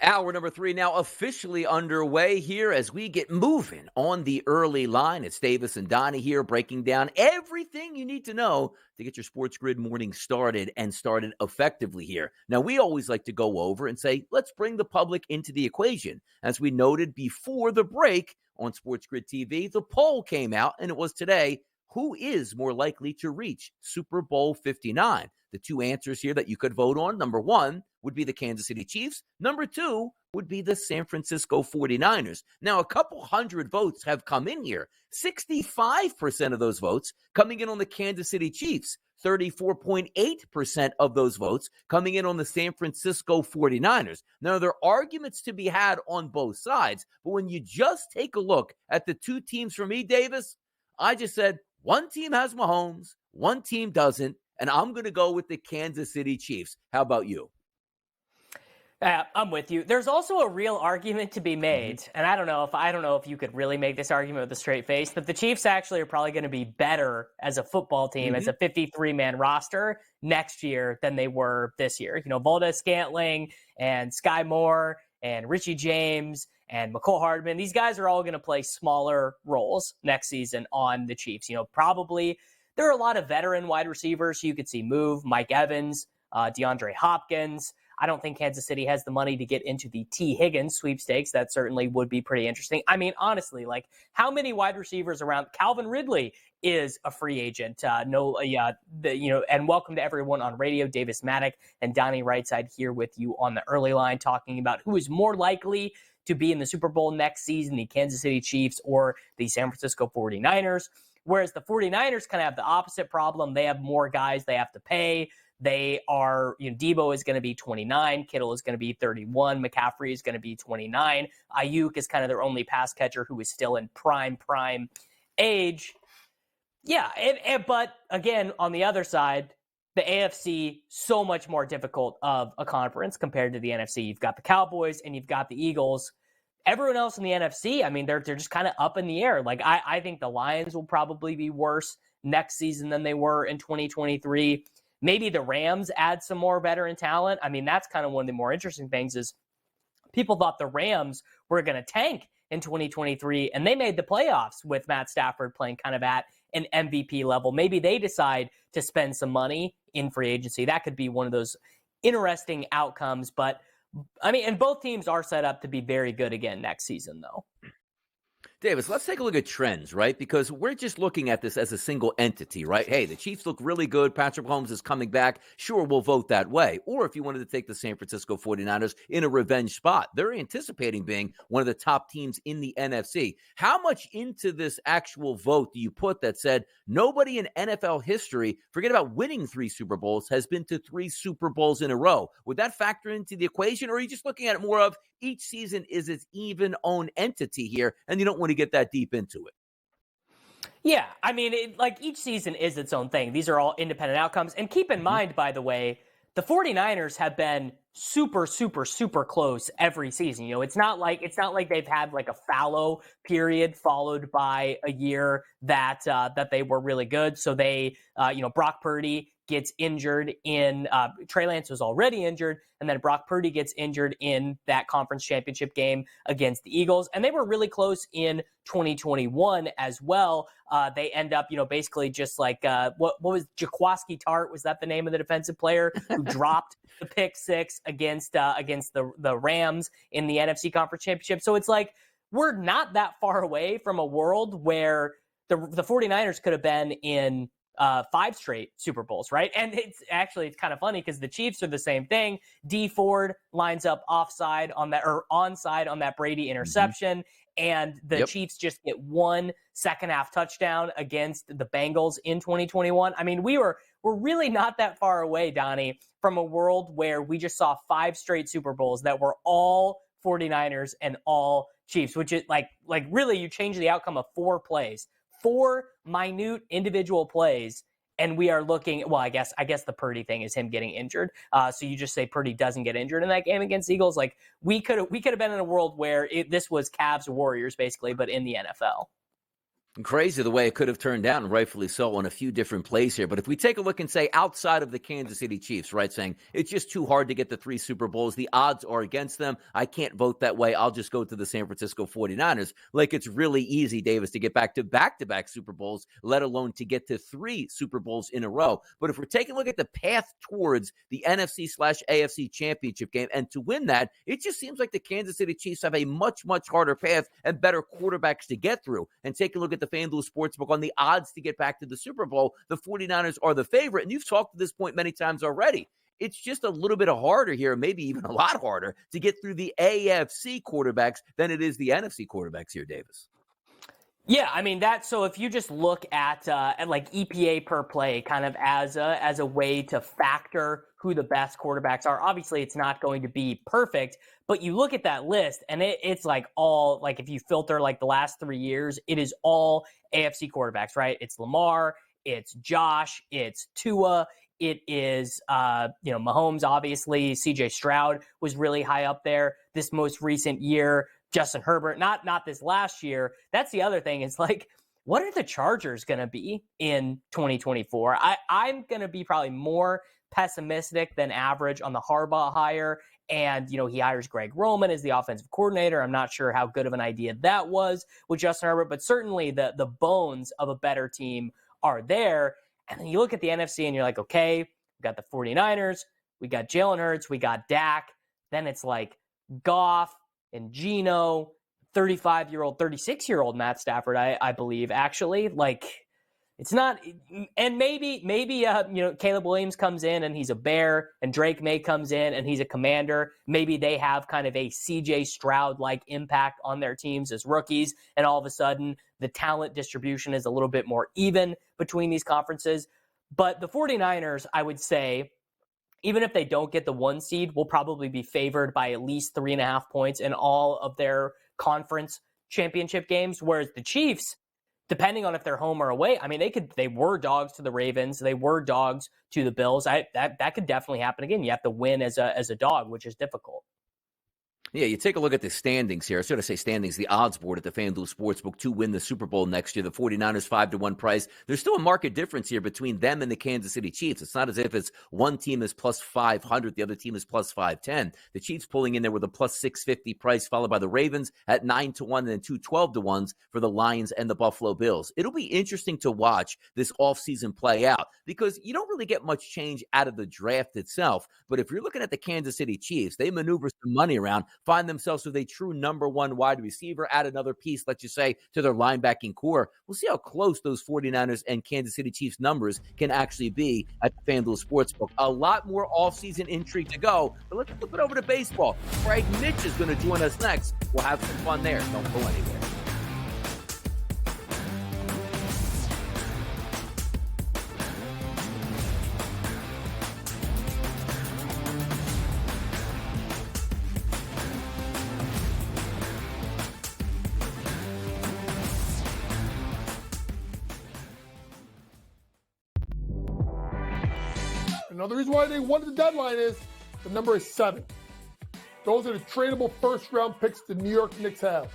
Hour number 3 now officially underway here as we get moving on the early line. It's Davis and Donnie here breaking down everything you need to know to get your SportsGrid morning started and started effectively here. Now, we always like to go over and say, let's bring the public into the equation. As we noted before the break on SportsGrid TV, the poll came out, and it was today, who is more likely to reach Super Bowl 59? The two answers here that you could vote on, number one, would be the Kansas City Chiefs. Number two would be the San Francisco 49ers. Now, a couple hundred votes have come in here. 65% of those votes coming in on the Kansas City Chiefs. 34.8% of those votes coming in on the San Francisco 49ers. Now, there are arguments to be had on both sides, but when you just take a look at the two teams for me, Davis, I just said one team has Mahomes, one team doesn't, and I'm going to go with the Kansas City Chiefs. How about you? I'm with you. There's also a real argument to be made, and I don't know if you could really make this argument with a straight face, that the Chiefs actually are probably going to be better as a football team, as a 53-man roster next year than they were this year. You know, Valdez-Scantling and Sky Moore and Richie James and McCole Hardman, these guys are all going to play smaller roles next season on the Chiefs. You know, probably there are a lot of veteran wide receivers you could see move. Mike Evans, DeAndre Hopkins. I don't think Kansas City has the money to get into the T. Higgins sweepstakes. That certainly would be pretty interesting. I mean, honestly, like how many wide receivers around? Calvin Ridley is a free agent. And welcome to everyone on radio. Davis Maddock and Donnie Rightside here with you on the early line, talking about who is more likely to be in the Super Bowl next season, the Kansas City Chiefs or the San Francisco 49ers. Whereas the 49ers kind of have the opposite problem. They have more guys they have to pay. They are, Debo is going to be 29. Kittle is going to be 31. McCaffrey is going to be 29. Ayuk is kind of their only pass catcher who is still in prime age. Yeah, but again, on the other side, the AFC, so much more difficult of a conference compared to the NFC. You've got the Cowboys and you've got the Eagles. Everyone else in the NFC, I mean, they're just kind of up in the air. Like, I think the Lions will probably be worse next season than they were in 2023. Maybe the Rams add some more veteran talent. I mean, that's kind of one of the more interesting things is people thought the Rams were going to tank in 2023, and they made the playoffs with Matt Stafford playing kind of at an MVP level. Maybe they decide to spend some money in free agency. That could be one of those interesting outcomes. But, I mean, and both teams are set up to be very good again next season, though. Davis, let's take a look at trends, right? Because we're just looking at this as a single entity, right? Hey, the Chiefs look really good. Patrick Mahomes is coming back. Sure, we'll vote that way. Or if you wanted to take the San Francisco 49ers in a revenge spot, they're anticipating being one of the top teams in the NFC. How much into this actual vote do you put that said nobody in NFL history, forget about winning 3 Super Bowls, has been to 3 Super Bowls in a row? Would that factor into the equation, or are you just looking at it more of each season is its even own entity here, and you don't want to get that deep into it? Yeah, I mean, each season is its own thing. These are all independent outcomes. And keep in mind, by the way, the 49ers have been super close every season. You know, it's not like they've had like a fallow period followed by a year that they were really good. So they, Brock Purdy gets injured in Trey Lance was already injured, and then Brock Purdy gets injured in that conference championship game against the Eagles, and they were really close in 2021 as well. They end up, basically just like what was Jaquiski Tart? Was that the name of the defensive player who dropped the pick 6 against the Rams in the NFC Conference Championship? So it's like we're not that far away from a world where the 49ers could have been in 5 straight Super Bowls, right? And it's kind of funny because the Chiefs are the same thing. Dee Ford lines up onside on that Brady interception, and the Chiefs just get 1 second half touchdown against the Bengals in 2021. I mean, we're really not that far away, Donnie, from a world where we just saw 5 straight Super Bowls that were all 49ers and all Chiefs, which is like really you change the outcome of 4 plays. 4 minute individual plays, and we are looking. Well, I guess the Purdy thing is him getting injured. So you just say Purdy doesn't get injured in that game against Eagles. Like we could have been in a world where this was Cavs or Warriors basically, but in the NFL. Crazy the way it could have turned out, and rightfully so, on a few different plays here. But if we take a look and say outside of the Kansas City Chiefs, right, saying it's just too hard to get the 3 Super Bowls, the odds are against them, I can't vote that way, I'll just go to the San Francisco 49ers. Like, it's really easy, Davis, to get back-to-back Super Bowls, let alone to get to 3 Super Bowls in a row. But if we're taking a look at the path towards the NFC/AFC championship game, and to win that, it just seems like the Kansas City Chiefs have a much, much harder path and better quarterbacks to get through. And take a look at the FanDuel Sportsbook on the odds to get back to the Super Bowl. The 49ers are the favorite, and you've talked to this point many times already. It's just a little bit harder here, maybe even a lot harder, to get through the AFC quarterbacks than it is the NFC quarterbacks here, Davis. Yeah, I mean so if you just look at like EPA per play kind of as a way to factor who the best quarterbacks are, obviously it's not going to be perfect, but you look at that list and it's like all, like if you filter like the last 3 years, it is all AFC quarterbacks, right? It's Lamar, it's Josh, it's Tua, it is Mahomes, obviously. CJ Stroud was really high up there this most recent year. Justin Herbert, not this last year. That's the other thing, is like, what are the Chargers going to be in 2024? I'm going to be probably more pessimistic than average on the Harbaugh hire. And, he hires Greg Roman as the offensive coordinator. I'm not sure how good of an idea that was with Justin Herbert, but certainly the bones of a better team are there. And then you look at the NFC and you're like, okay, we got the 49ers, we got Jalen Hurts, we got Dak. Then it's like Goff and Geno, 35-year-old, 36-year-old Matt Stafford, I believe, actually. Like, it's not, and maybe Caleb Williams comes in and he's a Bear, and Drake May comes in and he's a Commander. Maybe they have kind of a CJ Stroud-like impact on their teams as rookies, and all of a sudden the talent distribution is a little bit more even between these conferences. But the 49ers, I would say, even if they don't get the 1 seed, will probably be favored by at least 3.5 points in all of their conference championship games. Whereas the Chiefs, depending on if they're home or away, I mean, they were dogs to the Ravens, they were dogs to the Bills. That could definitely happen again. You have to win as a dog, which is difficult. Yeah, you take a look at the standings here. I should say standings, the odds board at the FanDuel Sportsbook to win the Super Bowl next year. The 49ers 5-1 price. There's still a market difference here between them and the Kansas City Chiefs. It's not as if it's one team is plus 500, the other team is plus 510. The Chiefs pulling in there with a plus 650 price, followed by the Ravens at 9-1 and then 2 12-1s for the Lions and the Buffalo Bills. It'll be interesting to watch this offseason play out because you don't really get much change out of the draft itself. But if you're looking at the Kansas City Chiefs, they maneuver some money around, find themselves with a true number 1 wide receiver, add another piece, let's just say, to their linebacking core. We'll see how close those 49ers and Kansas City Chiefs numbers can actually be at the FanDuel Sportsbook. A lot more offseason intrigue to go, but let's flip it over to baseball. Craig Mish is going to join us next. We'll have some fun there. Don't go anywhere. Another reason why they wanted the deadline is the number is 7. Those are the tradable first-round picks the New York Knicks have.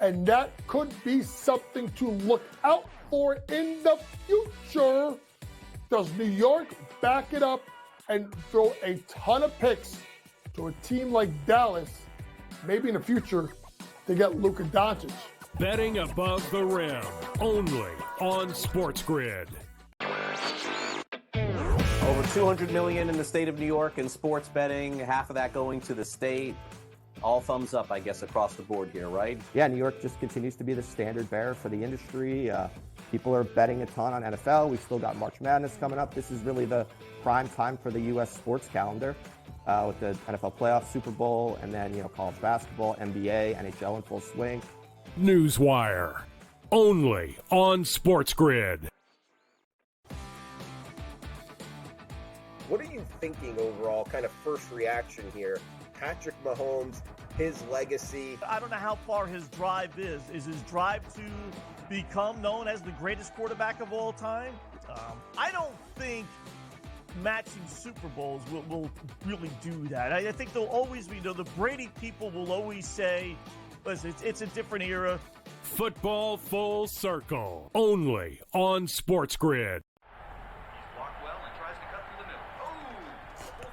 And that could be something to look out for in the future. Does New York back it up and throw a ton of picks to a team like Dallas, maybe in the future, to get Luka Doncic? Betting above the rim, only on SportsGrid. Over $200 million in the state of New York in sports betting, half of that going to the state. All thumbs up, I guess, across the board here, right? Yeah, New York just continues to be the standard bearer for the industry. People are betting a ton on NFL. We've still got March Madness coming up. This is really the prime time for the U.S. sports calendar with the NFL playoffs, Super Bowl, and then, college basketball, NBA, NHL in full swing. Newswire, only on SportsGrid. What are you thinking overall, kind of first reaction here? Patrick Mahomes, his legacy. I don't know how far his drive is. Is his drive to become known as the greatest quarterback of all time? I don't think matching Super Bowls will really do that. I think there'll always be, the Brady people will always say, listen, it's a different era. Football Full Circle, only on SportsGrid.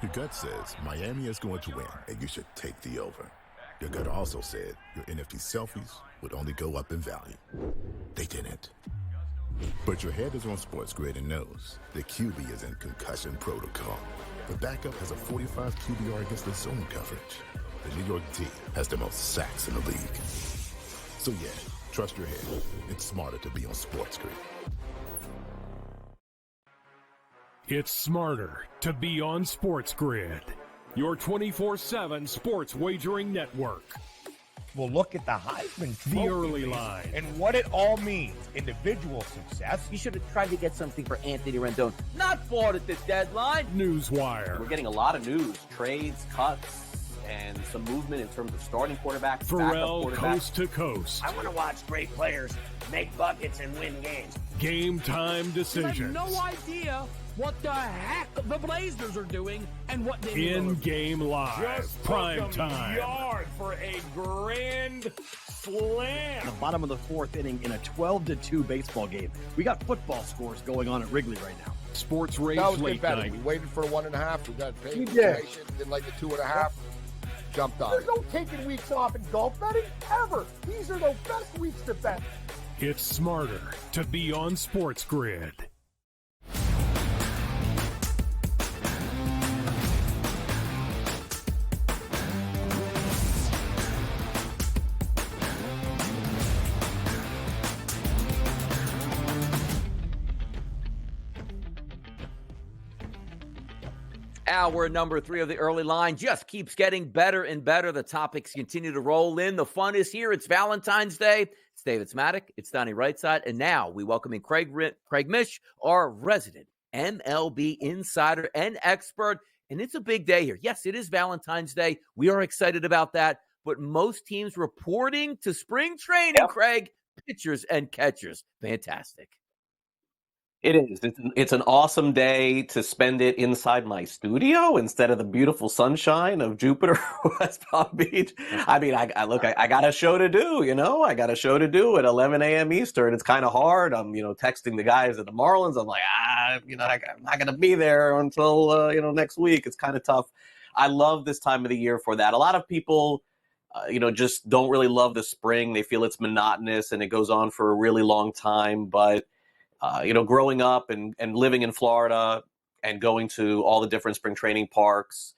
Your gut says Miami is going to win, and you should take the over. Your gut also said your NFT selfies would only go up in value. They didn't. But your head is on SportsGrid and knows the QB is in concussion protocol. The backup has a 45 QBR against the zone coverage. The New York D has the most sacks in the league. So yeah, trust your head. It's smarter to be on SportsGrid. It's smarter to be on SportsGrid, your 24/7 sports wagering network. We'll look at the Heisman Trophy The early line. and what it all means. Individual success. You should have tried to get something for Anthony Rendon. Not bought at the deadline. Newswire. We're getting a lot of news, trades, cuts, and some movement in terms of starting quarterbacks, Pharrell backup quarterbacks. coast to coast. I want to watch great players make buckets and win games. Game time I have decisions. no idea what the heck the Blazers are doing and what they In-game live. Just Prime took 'em time. yard for a grand slam. The bottom of the fourth inning in a 12-2 baseball game. We got football scores going on at Wrigley right now. Sports Rage That was Late good betting. Night. We waited for 1.5. We got paid. We did. Didn't like the 2.5. Jumped on There's it. no taking weeks off in golf betting ever. These are the best weeks to bet. It's smarter to be on SportsGrid. Hour number 3 of the early line just keeps getting better and better. The topics continue to roll in. The fun is here. It's Valentine's Day. It's David Smadek. It's Donnie Rightside. And now we welcome in Craig Mish, our resident MLB insider and expert. And it's a big day here. Yes, it is Valentine's Day. We are excited about that. But most teams reporting to spring training, Craig, pitchers and catchers. Fantastic. It is. It's an awesome day to spend it inside my studio instead of the beautiful sunshine of Jupiter, West Palm Beach. I mean, I got a show to do, I got a show to do at 11 a.m. Eastern. It's kind of hard. I'm, texting the guys at the Marlins. I'm like, I'm not going to be there until, next week. It's kind of tough. I love this time of the year for that. A lot of people, just don't really love the spring. They feel it's monotonous and it goes on for a really long time. But growing up and living in Florida and going to all the different spring training parks,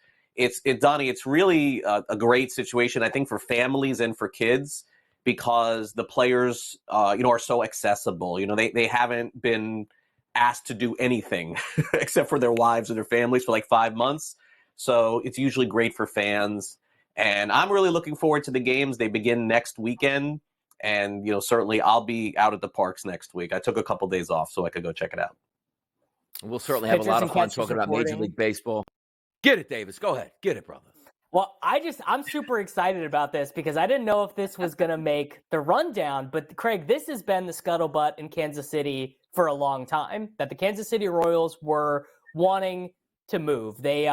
Donnie, it's really a great situation, I think, for families and for kids because the players, are so accessible. They haven't been asked to do anything except for their wives and their families for like 5 months. So it's usually great for fans. And I'm really looking forward to the games. They begin next weekend. And, certainly I'll be out at the parks next week. I took a couple days off so I could go check it out. We'll certainly have a lot of fun talking about Major League Baseball. Get it, Davis. Go ahead. Get it, brother. Well, I'm super excited about this because I didn't know if this was going to make the rundown. But, Craig, this has been the scuttlebutt in Kansas City for a long time, that the Kansas City Royals were wanting to move. They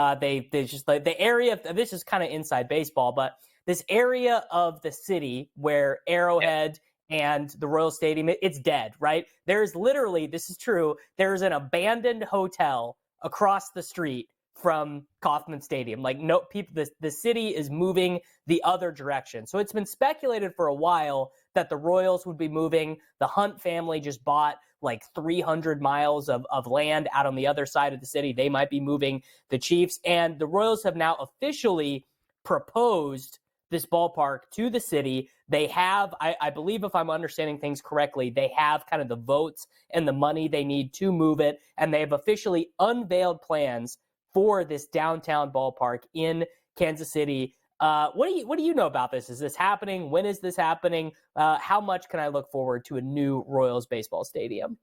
just like the area, this is kind of inside baseball, but this area of the city where Arrowhead and the Royal Stadium, it's dead, right? There's literally, this is true, there's an abandoned hotel across the street from Kauffman Stadium. Like, no people, the city is moving the other direction. So it's been speculated for a while that the Royals would be moving. The Hunt family just bought like 300 miles of land out on the other side of the city. They might be moving the Chiefs. And the Royals have now officially proposed this ballpark to the city. They have, I believe, if I'm understanding things correctly, they have kind of the votes and the money they need to move it. And they have officially unveiled plans for this downtown ballpark in Kansas City. What do you know about this? Is this happening? When is this happening? How much can I look forward to a new Royals baseball stadium?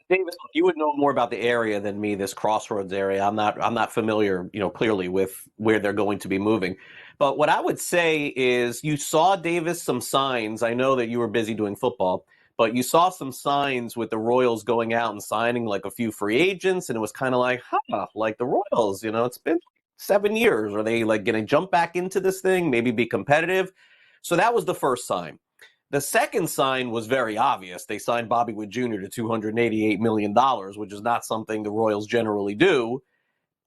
Davis, you would know more about the area than me, this Crossroads area. I'm not familiar, clearly with where they're going to be moving. But what I would say is you saw, Davis, some signs. I know that you were busy doing football, but you saw some signs with the Royals going out and signing like a few free agents. And it was kind of like, like the Royals, it's been 7 years. Are they like going to jump back into this thing, maybe be competitive? So that was the first sign. The second sign was very obvious. They signed Bobby Witt Jr. to $288 million, which is not something the Royals generally do.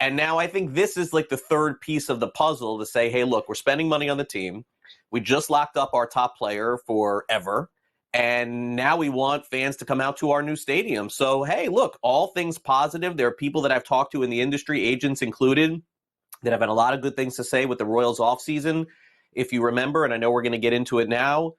And now I think this is like the third piece of the puzzle to say, hey, look, we're spending money on the team. We just locked up our top player forever. And now we want fans to come out to our new stadium. So, hey, look, all things positive. There are people that I've talked to in the industry, agents included, that have had a lot of good things to say with the Royals offseason. If you remember, and I know we're going to get into it now,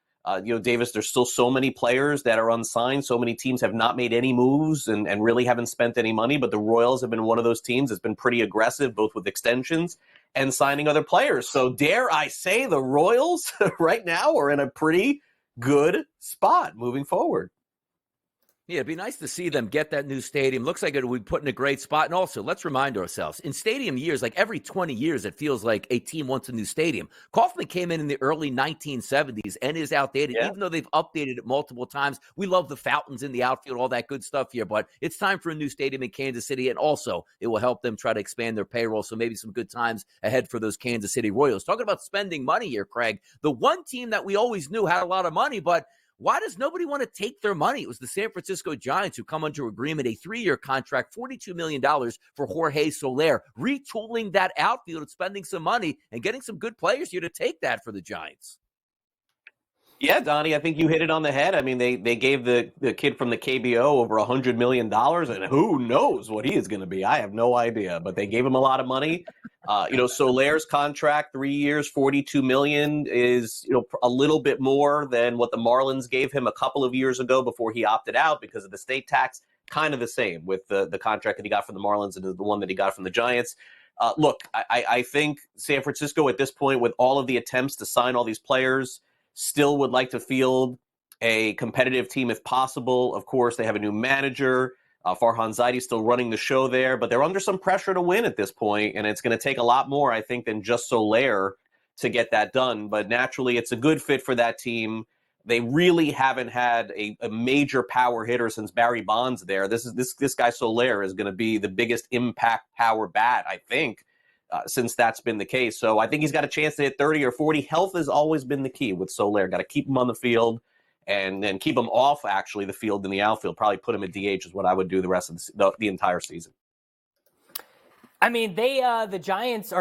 Davis, there's still so many players that are unsigned. So many teams have not made any moves and really haven't spent any money. But the Royals have been one of those teams that's been pretty aggressive, both with extensions and signing other players. So dare I say the Royals right now are in a pretty good spot moving forward. Yeah, it'd be nice to see them get that new stadium. Looks like it would put in a great spot. And also, let's remind ourselves, in stadium years, like every 20 years, it feels like a team wants a new stadium. Kaufman came in the early 1970s and is outdated, even though they've updated it multiple times. We love the fountains in the outfield, all that good stuff here, but it's time for a new stadium in Kansas City. And also, it will help them try to expand their payroll. So maybe some good times ahead for those Kansas City Royals. Talking about spending money here, Craig, the one team that we always knew had a lot of money, but why does nobody want to take their money? It was the San Francisco Giants who come under agreement, a 3-year contract, $42 million for Jorge Soler, retooling that outfield and spending some money and getting some good players here to take that for the Giants. Yeah, Donnie, I think you hit it on the head. I mean, they gave the kid from the KBO over $100 million, and who knows what he is going to be. I have no idea, but they gave him a lot of money. Soler's contract, 3 years, $42 million is, a little bit more than what the Marlins gave him a couple of years ago before he opted out because of the state tax. Kind of the same with the contract that he got from the Marlins and the one that he got from the Giants. Look, I think San Francisco at this point, with all of the attempts to sign all these players, still would like to field a competitive team if possible. Of course, they have a new manager. Farhan Zaidi still running the show there, but they're under some pressure to win at this point, and it's going to take a lot more, I think, than just Soler to get that done. But naturally, it's a good fit for that team. They really haven't had a major power hitter since Barry Bonds there. This guy Soler is going to be the biggest impact power bat, I think, since that's been the case. So I think he's got a chance to hit 30 or 40. Health has always been the key with Soler. Got to keep him on the field and then keep him off, actually, the field in the outfield. Probably put him at DH is what I would do the rest of the entire season. I mean, the Giants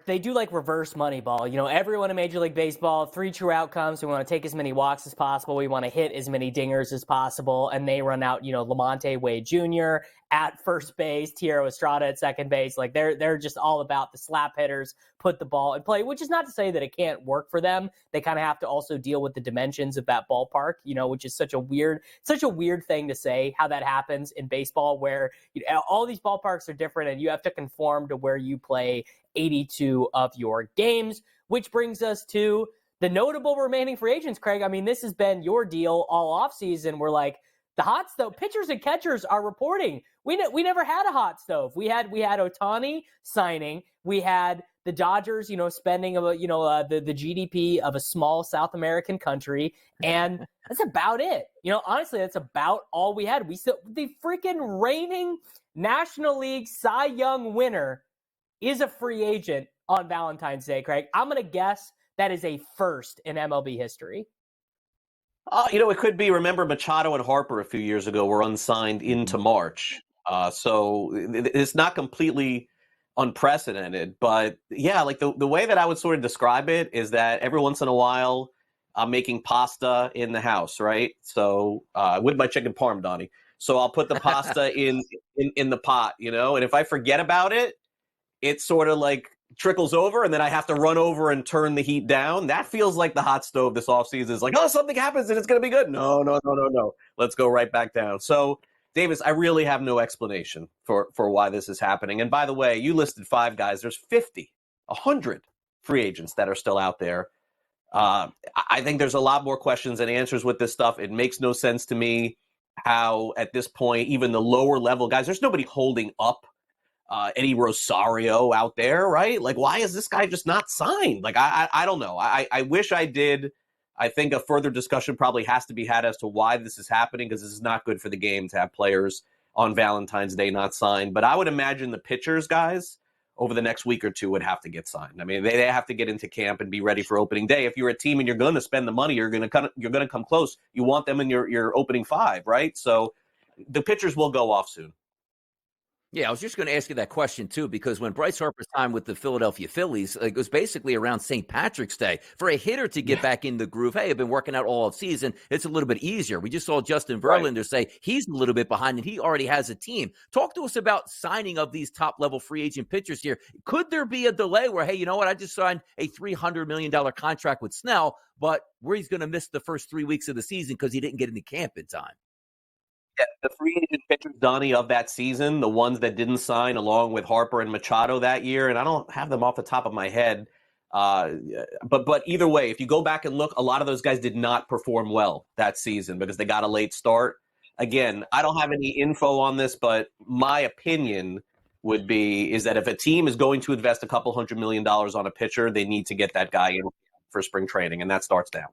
they do like reverse Moneyball. Everyone in Major League Baseball, 3 true outcomes. We want to take as many walks as possible. We want to hit as many dingers as possible. And they run out, Lamonte Wade Jr. at first base, Thairo Estrada at second base. Like they're just all about the slap hitters, put the ball in play, which is not to say that it can't work for them. They kind of have to also deal with the dimensions of that ballpark, which is such a weird thing to say, how that happens in baseball, where all these ballparks are different and you have to conform to where you play 82 of your games, which brings us to the notable remaining free agents, Craig. I mean, this has been your deal all offseason. We're like, the hot stove pitchers and catchers are reporting. We never had a hot stove. We had Ohtani signing. We had the Dodgers, spending the GDP of a small South American country, and that's about it. Honestly, that's about all we had. The freaking reigning National League Cy Young winner is a free agent on Valentine's Day, Craig. I'm gonna guess that is a first in MLB history. It could be. Remember, Machado and Harper a few years ago were unsigned into March. So it's not completely unprecedented. But yeah, like the way that I would sort of describe it is that every once in a while I'm making pasta in the house, right? So with my chicken parm, Donnie. So I'll put the pasta in the pot, and if I forget about it, it sort of like trickles over, and then I have to run over and turn the heat down. That feels like the hot stove this offseason is like, oh, something happens and it's going to be good. No. Let's go right back down. So, Davis, I really have no explanation for why this is happening. And by the way, you listed 5 guys. There's 50, 100 free agents that are still out there. I think there's a lot more questions than answers with this stuff. It makes no sense to me how, at this point, even the lower level guys, there's nobody holding up Eddie Rosario out there, right? Like, why is this guy just not signed? Like, I don't know. I wish I did. I think a further discussion probably has to be had as to why this is happening, because this is not good for the game to have players on Valentine's Day not signed. But I would imagine the pitchers, guys, over the next week or two would have to get signed. I mean, they have to get into camp and be ready for opening day. If you're a team and you're going to spend the money, you're going to come close. You want them in your opening five, right? So the pitchers will go off soon. Yeah, I was just going to ask you that question, too, because when Bryce Harper signed with the Philadelphia Phillies, it was basically around St. Patrick's Day. For a hitter to get back in the groove, hey, I've been working out all season, it's a little bit easier. We just saw Justin Verlander say he's a little bit behind and he already has a team. Talk to us about signing of these top-level free agent pitchers here. Could there be a delay where, hey, you know what, I just signed a $300 million contract with Snell, but where he's going to miss the first 3 weeks of the season because he didn't get into camp in time? Yeah, the free agent pitchers, Donnie, of that season, the ones that didn't sign along with Harper and Machado that year, and I don't have them off the top of my head, but either way, if you go back and look, a lot of those guys did not perform well that season because they got a late start. Again, I don't have any info on this, but my opinion is that if a team is going to invest a couple $100 million on a pitcher, they need to get that guy in for spring training, and that starts now.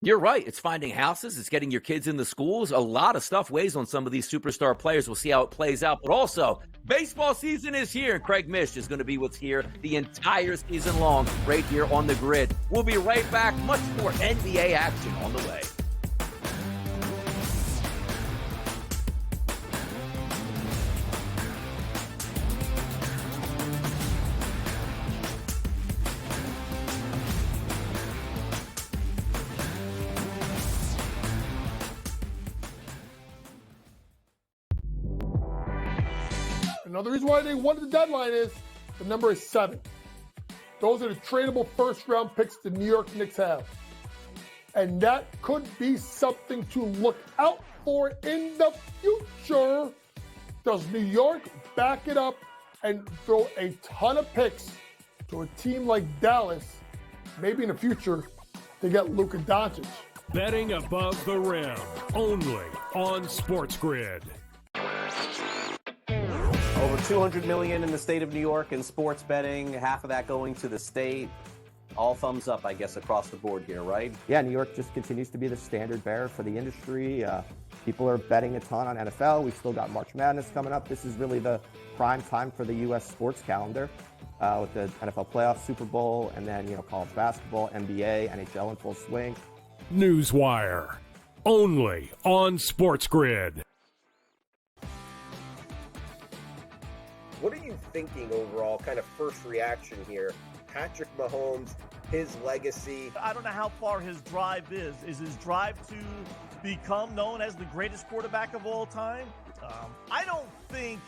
You're right. It's finding houses. It's getting your kids in the schools. A lot of stuff weighs on some of these superstar players. We'll see how it plays out. But also, baseball season is here, and Craig Mish is going to be what's here the entire season long right here on the grid. We'll be right back. Much more NBA action on the way. Another reason why they won the deadline is the number is 7. Those are the tradable first-round picks the New York Knicks have. And that could be something to look out for in the future. Does New York back it up and throw a ton of picks to a team like Dallas, maybe in the future, to get Luka Doncic? Betting above the rim, only on SportsGrid. Over $200 million in the state of New York in sports betting, half of that going to the state. All thumbs up, I guess, across the board here, right? Yeah, New York just continues to be the standard bearer for the industry. People are betting a ton on NFL. We've still got March Madness coming up. This is really the prime time for the U.S. sports calendar with the NFL playoffs, Super Bowl, and then college basketball, NBA, NHL in full swing. Newswire, only on SportsGrid. What are you thinking overall, kind of first reaction here? Patrick Mahomes, his legacy. I don't know how far his drive is. Is his drive to become known as the greatest quarterback of all time? I don't think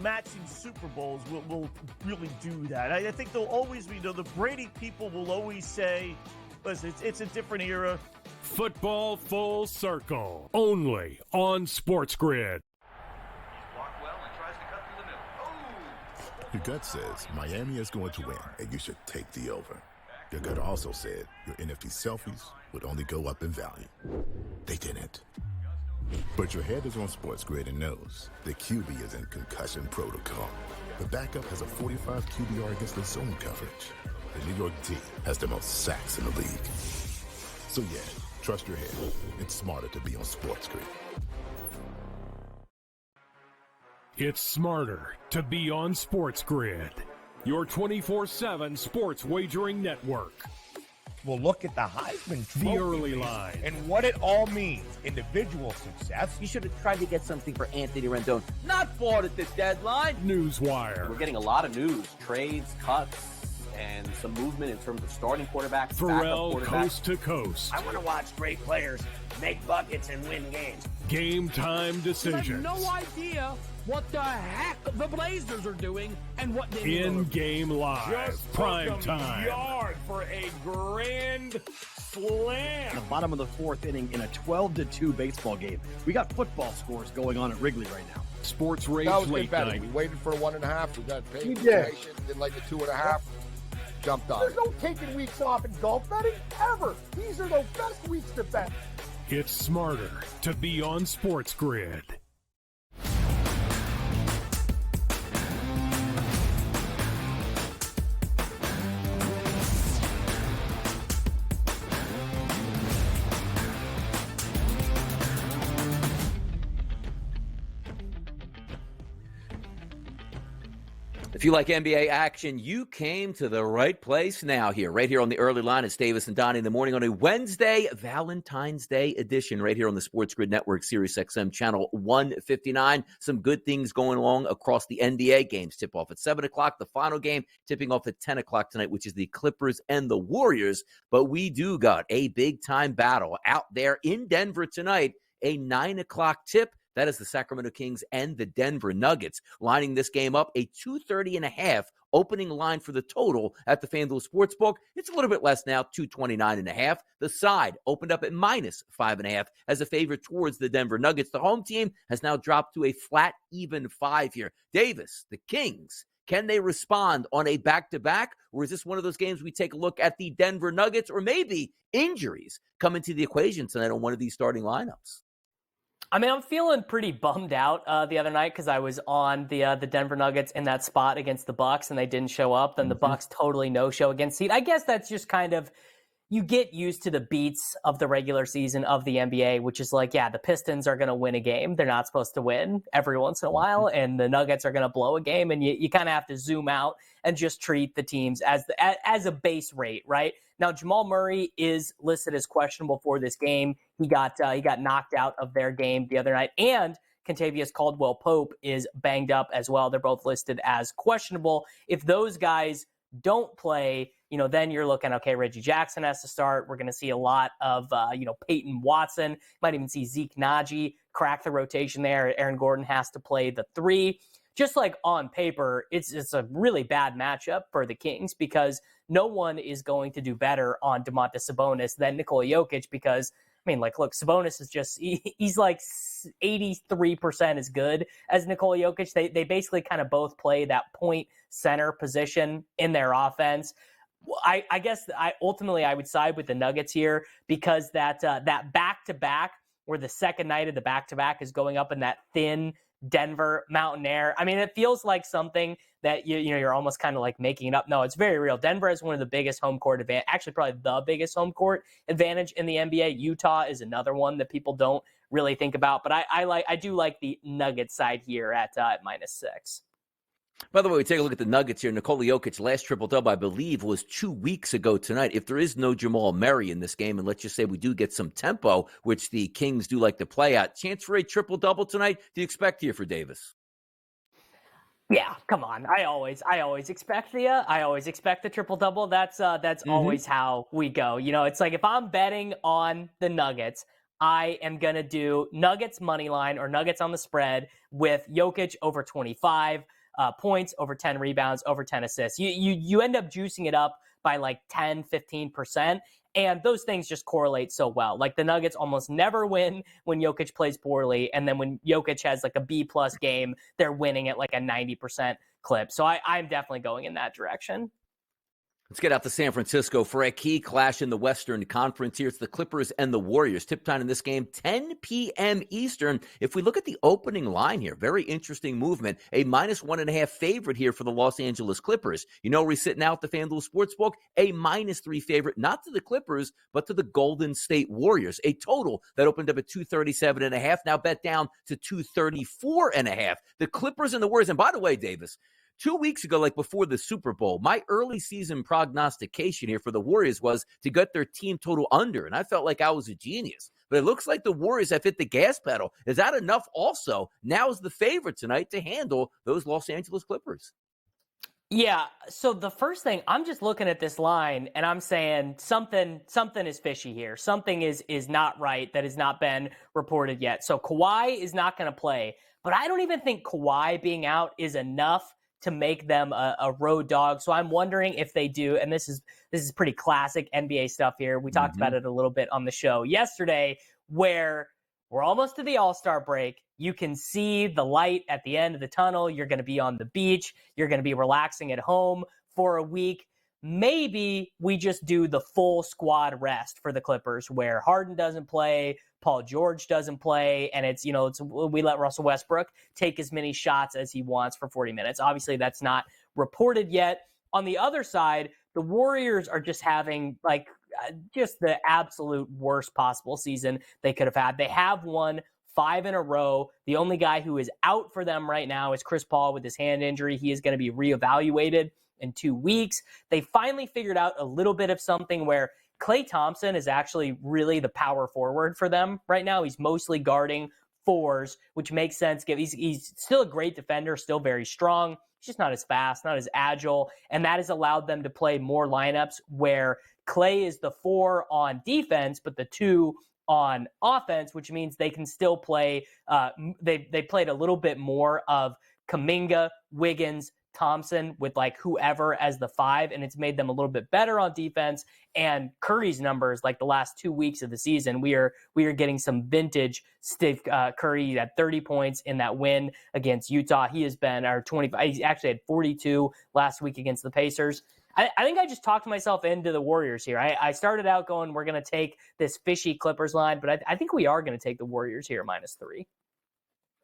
matching Super Bowls will really do that. I think there'll always be, the Brady people will always say, listen, it's a different era. Football Full Circle, only on SportsGrid. Your gut says Miami is going to win, and you should take the over. Your gut also said your NFT selfies would only go up in value. They didn't. But your head is on SportsGrid and knows the QB is in concussion protocol. The backup has a 45 QBR against the zone coverage. The New York D has the most sacks in the league. So yeah, trust your head. It's smarter to be on SportsGrid. It's smarter to be on SportsGrid, your 24/7 sports wagering network. We'll look at the Heisman Trophy The early line. and what it all means. Individual success. You should have tried to get something for Anthony Rendon. Not bought at the deadline. Newswire. We're getting a lot of news, trades, cuts, and some movement in terms of starting quarterbacks, Pharrell backup quarterbacks. coast to coast. I want to watch great players make buckets and win games. Game time You decisions. have no idea what the heck the Blazers are doing and what they In-game live. Just Prime took 'em time. yard for a grand slam. The bottom of the fourth inning in a 12-2 baseball game. We got football scores going on at Wrigley right now. Sports Rage That was Late good betting. Night. We waited for 1.5. We got paid We for did. information. Didn't like the 2.5. Jumped on There's it. no taking weeks off in golf betting, ever. These are the best weeks to bet. It's smarter to be on SportsGrid. If you like NBA action, you came to the right place now right here on the early line. It's Davis and Donnie in the morning on a Wednesday, Valentine's Day edition right here on the SportsGrid Network, Sirius XM channel 159. Some good things going along across the NBA. Games tip off at 7 o'clock. The final game tipping off at 10 o'clock tonight, which is the Clippers and the Warriors. But we do got a big-time battle out there in Denver tonight, a 9 o'clock tip. That is the Sacramento Kings and the Denver Nuggets. Lining this game up, a 230.5 opening line for the total at the FanDuel Sportsbook. It's a little bit less now, 229.5. The side opened up at minus 5.5 as a favorite towards the Denver Nuggets. The home team has now dropped to a flat even 5 here. Davis, the Kings, can they respond on a back-to-back? Or is this one of those games we take a look at the Denver Nuggets, or maybe injuries come into the equation tonight on one of these starting lineups? I mean, I'm feeling pretty bummed out the other night because I was on the Denver Nuggets in that spot against the Bucks and they didn't show up. Then the Bucks totally no-show against Heat. I guess that's just kind of, you get used to the beats of the regular season of the NBA, which is like, yeah, the Pistons are going to win a game. They're not supposed to win every once in a while, and the Nuggets are going to blow a game, and you kind of have to zoom out and just treat the teams as a base rate, right? Now, Jamal Murray is listed as questionable for this game. He got knocked out of their game the other night, and Kentavious Caldwell-Pope is banged up as well. They're both listed as questionable. If those guys don't play, then you're looking, okay, Reggie Jackson has to start. We're going to see a lot of, Peyton Watson. Might even see Zeke Naji crack the rotation there. Aaron Gordon has to play the 3. Just like on paper, it's a really bad matchup for the Kings because no one is going to do better on Domantas Sabonis than Nikola Jokic because, look, Sabonis is just, he's like 83% as good as Nikola Jokic. They basically kind of both play that point center position in their offense. I guess ultimately I would side with the Nuggets here because that back-to-back where the second night of the back-to-back is going up in that thin Denver mountain air. It feels like something that you're almost kind of like making it up. No, it's very real. Denver has one of the biggest home court advantage, actually probably the biggest home court advantage in the NBA. Utah is another one that people don't really think about, but I do like the Nuggets side here at -6. By the way, we take a look at the Nuggets here. Nikola Jokic, last triple-double, I believe, was 2 weeks ago tonight. If there is no Jamal Murray in this game, and let's just say we do get some tempo, which the Kings do like to play at, chance for a triple-double tonight, do you expect here for Davis? Yeah, come on. I always expect the triple-double. That's always how we go. It's like if I'm betting on the Nuggets, I am going to do Nuggets money line or Nuggets on the spread with Jokic over 25 points, over 10 rebounds, over 10 assists. You end up juicing it up by like 10, 15%. And those things just correlate so well. Like the Nuggets almost never win when Jokic plays poorly. And then when Jokic has like a B+ game, they're winning at like a 90% clip. So I'm definitely going in that direction. Let's get out to San Francisco for a key clash in the Western Conference here. It's the Clippers and the Warriors. Tip time in this game, 10 p.m. Eastern. If we look at the opening line here, very interesting movement. A -1.5 favorite here for the Los Angeles Clippers. We're sitting out the FanDuel Sportsbook, a -3 favorite, not to the Clippers, but to the Golden State Warriors. A total that opened up at 237.5, now bet down to 234.5. The Clippers and the Warriors. And by the way, Davis, 2 weeks ago, like before the Super Bowl, my early season prognostication here for the Warriors was to get their team total under, and I felt like I was a genius. But it looks like the Warriors have hit the gas pedal. Is that enough also? Now is the favorite tonight to handle those Los Angeles Clippers. Yeah, so the first thing, I'm just looking at this line, and I'm saying something is fishy here. Something is not right that has not been reported yet. So Kawhi is not going to play, but I don't even think Kawhi being out is enough to make them a road dog. So I'm wondering if they do, and this is pretty classic NBA stuff here. We talked about it a little bit on the show yesterday, where we're almost to the All-Star break. You can see the light at the end of the tunnel. You're going to be on the beach. You're going to be relaxing at home for a week. Maybe we just do the full squad rest for the Clippers where Harden doesn't play, Paul George doesn't play, and we let Russell Westbrook take as many shots as he wants for 40 minutes. Obviously, that's not reported yet. On the other side, the Warriors are just having just the absolute worst possible season they could have had. They have won 5 in a row. The only guy who is out for them right now is Chris Paul with his hand injury. He is going to be reevaluated in 2 weeks. They finally figured out a little bit of something where Klay Thompson is actually really the power forward for them right now. He's mostly guarding fours, which makes sense. He's still a great defender, still very strong. He's just not as fast, not as agile, and that has allowed them to play more lineups where Klay is the 4 on defense, but the 2 on offense, which means they can still play. They played a little bit more of Kuminga, Wiggins, Thompson with like whoever as the 5, and it's made them a little bit better on defense. And Curry's numbers, like the last 2 weeks of the season, we are getting some vintage Steve Curry. Had 30 points in that win against Utah. He has been our 25. He actually had 42 last week against the Pacers. I think I just talked myself into the Warriors here. I started out going, we're going to take this fishy Clippers line, but I think we are going to take the Warriors here -3.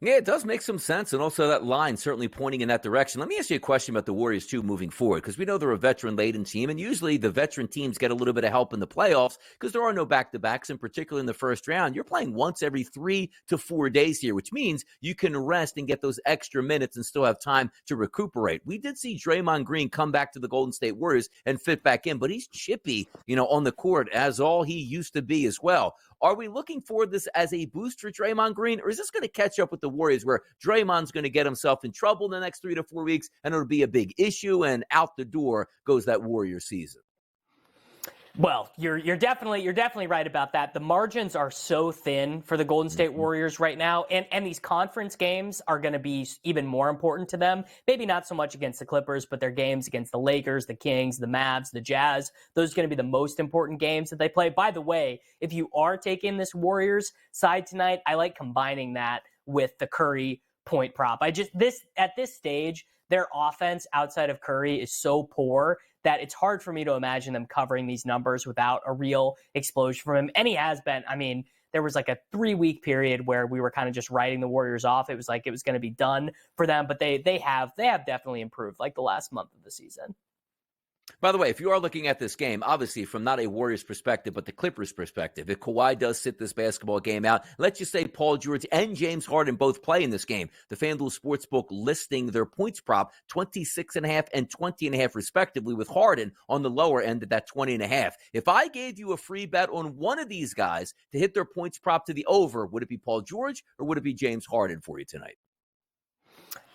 Yeah, it does make some sense, and also that line certainly pointing in that direction. Let me ask you a question about the Warriors, too, moving forward, because we know they're a veteran-laden team, and usually the veteran teams get a little bit of help in the playoffs because there are no back-to-backs, and particularly in the first round. You're playing once every 3 to 4 days here, which means you can rest and get those extra minutes and still have time to recuperate. We did see Draymond Green come back to the Golden State Warriors and fit back in, but he's chippy, on the court, as all he used to be as well. Are we looking for this as a boost for Draymond Green, or is this going to catch up with the Warriors where Draymond's going to get himself in trouble in the next 3 to 4 weeks and it'll be a big issue and out the door goes that Warrior season? Well, you're definitely right about that. The margins are so thin for the Golden State Warriors right now, and these conference games are going to be even more important to them. Maybe not so much against the Clippers, but their games against the Lakers, the Kings, the Mavs, the Jazz. Those are going to be the most important games that they play. By the way, if you are taking this Warriors side tonight, I like combining that with the Curry point prop. At this stage, their offense outside of Curry is so poor that it's hard for me to imagine them covering these numbers without a real explosion from him. And he has been. I mean, there was like a 3-week period where we were kind of just writing the Warriors off. It was like it was going to be done for them, but they have definitely improved like the last month of the season. By the way, if you are looking at this game, obviously from not a Warriors perspective, but the Clippers perspective, if Kawhi does sit this basketball game out, let's just say Paul George and James Harden both play in this game. The FanDuel Sportsbook listing their points prop 26.5 and 20.5 respectively, with Harden on the lower end at that 20.5. If I gave you a free bet on one of these guys to hit their points prop to the over, would it be Paul George or would it be James Harden for you tonight?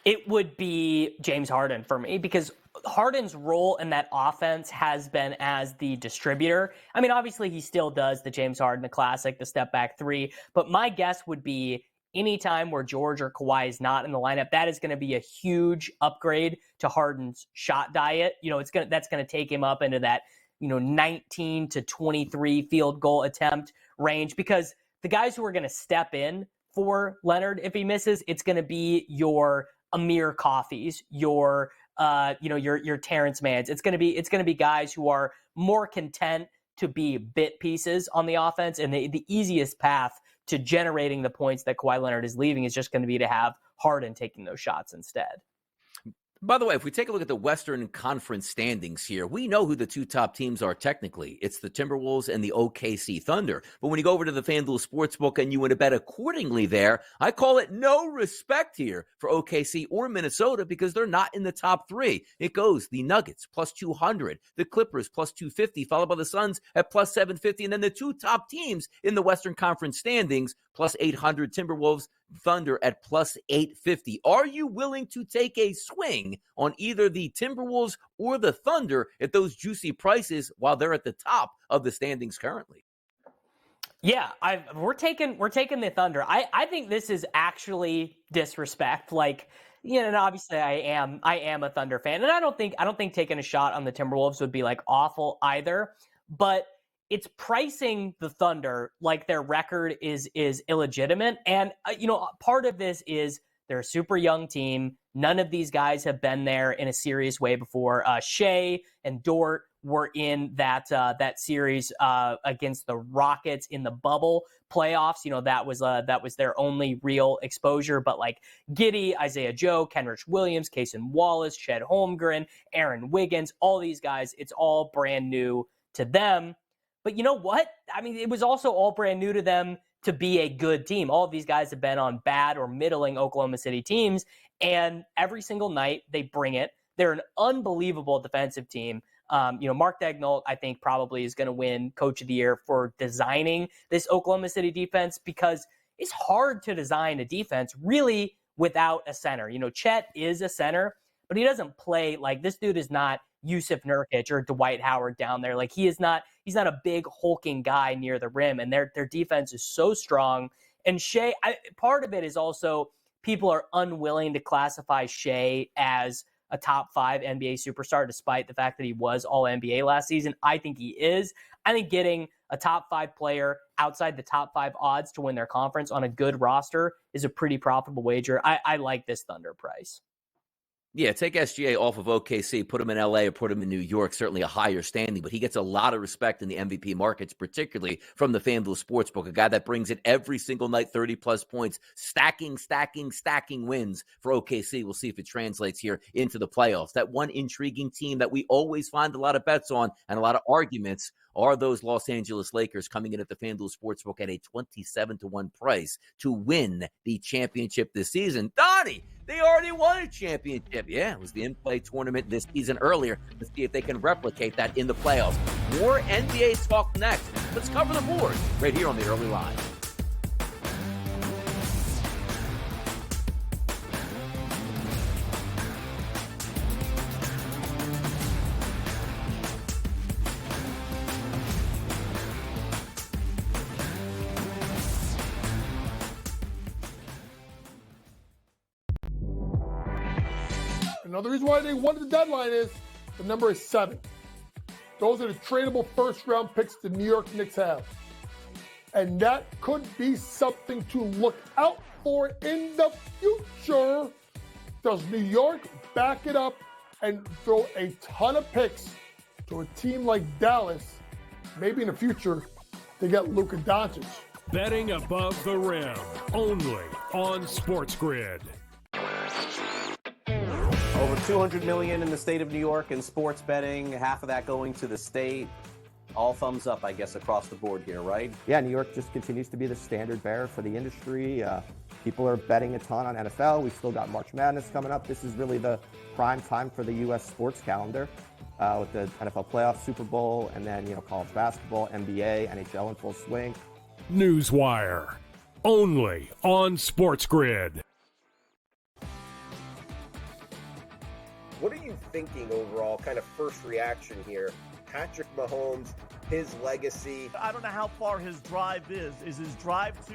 It would be James Harden for me, because Harden's role in that offense has been as the distributor. I mean, obviously he still does the James Harden, the classic, the step back 3, but my guess would be anytime where George or Kawhi is not in the lineup, that is going to be a huge upgrade to Harden's shot diet. That's going to take him up into that, 19 to 23 field goal attempt range, because the guys who are going to step in for Leonard if he misses, it's going to be your Amir Coffees, your Terrence Manns. It's going to be guys who are more content to be bit pieces on the offense, and the easiest path to generating the points that Kawhi Leonard is leaving is just going to be to have Harden taking those shots instead. By the way, if we take a look at the Western Conference standings here, we know who the 2 top teams are technically. It's the Timberwolves and the OKC Thunder. But when you go over to the FanDuel Sportsbook and you want to bet accordingly there, I call it no respect here for OKC or Minnesota because they're not in the top 3. It goes the Nuggets plus 200, the Clippers plus 250, followed by the Suns at plus 750, and then the 2 top teams in the Western Conference standings plus 800, Timberwolves, Thunder at plus 850. Are you willing to take a swing on either the Timberwolves or the Thunder at those juicy prices while they're at the top of the standings currently? Yeah, we're taking the Thunder. I think this is actually disrespect. And obviously I am a Thunder fan, and I don't think taking a shot on the Timberwolves would be like awful either, but it's pricing the Thunder like their record is illegitimate. And, part of this is they're a super young team. None of these guys have been there in a serious way before. Shea and Dort were in that series against the Rockets in the bubble playoffs. That was their only real exposure. But like Giddey, Isaiah Joe, Kenrich Williams, Cason Wallace, Chet Holmgren, Aaron Wiggins, all these guys, it's all brand new to them. But you know what? I mean, it was also all brand new to them to be a good team. All of these guys have been on bad or middling Oklahoma City teams, and every single night they bring it. They're an unbelievable defensive team. Mark Daigneault, I think, probably is going to win Coach of the Year for designing this Oklahoma City defense, because it's hard to design a defense really without a center. Chet is a center, but he doesn't play like this. Dude is not Yusuf Nurkic or Dwight Howard down there. Like he's not a big hulking guy near the rim, and their defense is so strong. And Shea, part of it is also people are unwilling to classify Shea as a top 5 NBA superstar, despite the fact that he was all NBA last season. I think he is. I think getting a top 5 player outside the top 5 odds to win their conference on a good roster is a pretty profitable wager. I like this Thunder price. Yeah, take SGA off of OKC, put him in LA or put him in New York, certainly a higher standing, but he gets a lot of respect in the MVP markets, particularly from the FanDuel Sportsbook, a guy that brings it every single night, 30-plus points, stacking wins for OKC. We'll see if it translates here into the playoffs. That one intriguing team that we always find a lot of bets on and a lot of arguments are those Los Angeles Lakers, coming in at the FanDuel Sportsbook at a 27-1 price to win the championship this season. Donnie, they already won a championship. Yeah, it was the in-play tournament this season earlier. Let's see if they can replicate that in the playoffs. More NBA talk next. Let's cover the board right here on the early line. Another reason why they won the deadline is the number is 7. Those are the tradable first-round picks the New York Knicks have. And that could be something to look out for in the future. Does New York back it up and throw a ton of picks to a team like Dallas? Maybe in the future, they get Luka Doncic. Betting above the rim, only on SportsGrid. Over $200 million in the state of New York in sports betting, half of that going to the state. All thumbs up, I guess, across the board here, right? Yeah, New York just continues to be the standard bearer for the industry. People are betting a ton on NFL. We've still got March Madness coming up. This is really the prime time for the U.S. sports calendar with the NFL playoffs, Super Bowl, and then college basketball, NBA, NHL in full swing. Newswire, only on SportsGrid. What are you thinking overall, kind of first reaction here? Patrick Mahomes, his legacy. I don't know how far his drive is. Is his drive to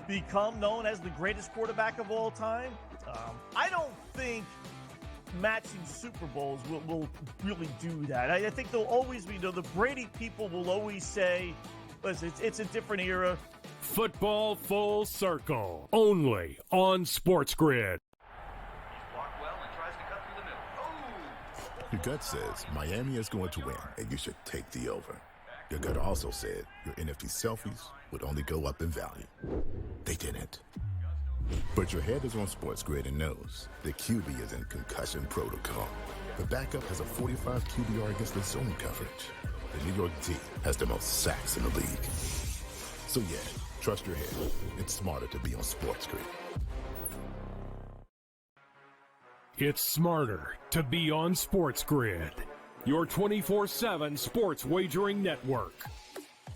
become known as the greatest quarterback of all time? I don't think matching Super Bowls will really do that. I think there'll always be, the Brady people will always say, listen, it's a different era. Football Full Circle, only on SportsGrid. Your gut says Miami is going to win, and you should take the over. Your gut also said your NFT selfies would only go up in value. They didn't. But your head is on SportsGrid and knows the QB is in concussion protocol. The backup has a 45 QBR against the zone coverage. The New York D has the most sacks in the league. So yeah, trust your head. It's smarter to be on SportsGrid. It's smarter to be on SportsGrid, your 24/7 sports wagering network.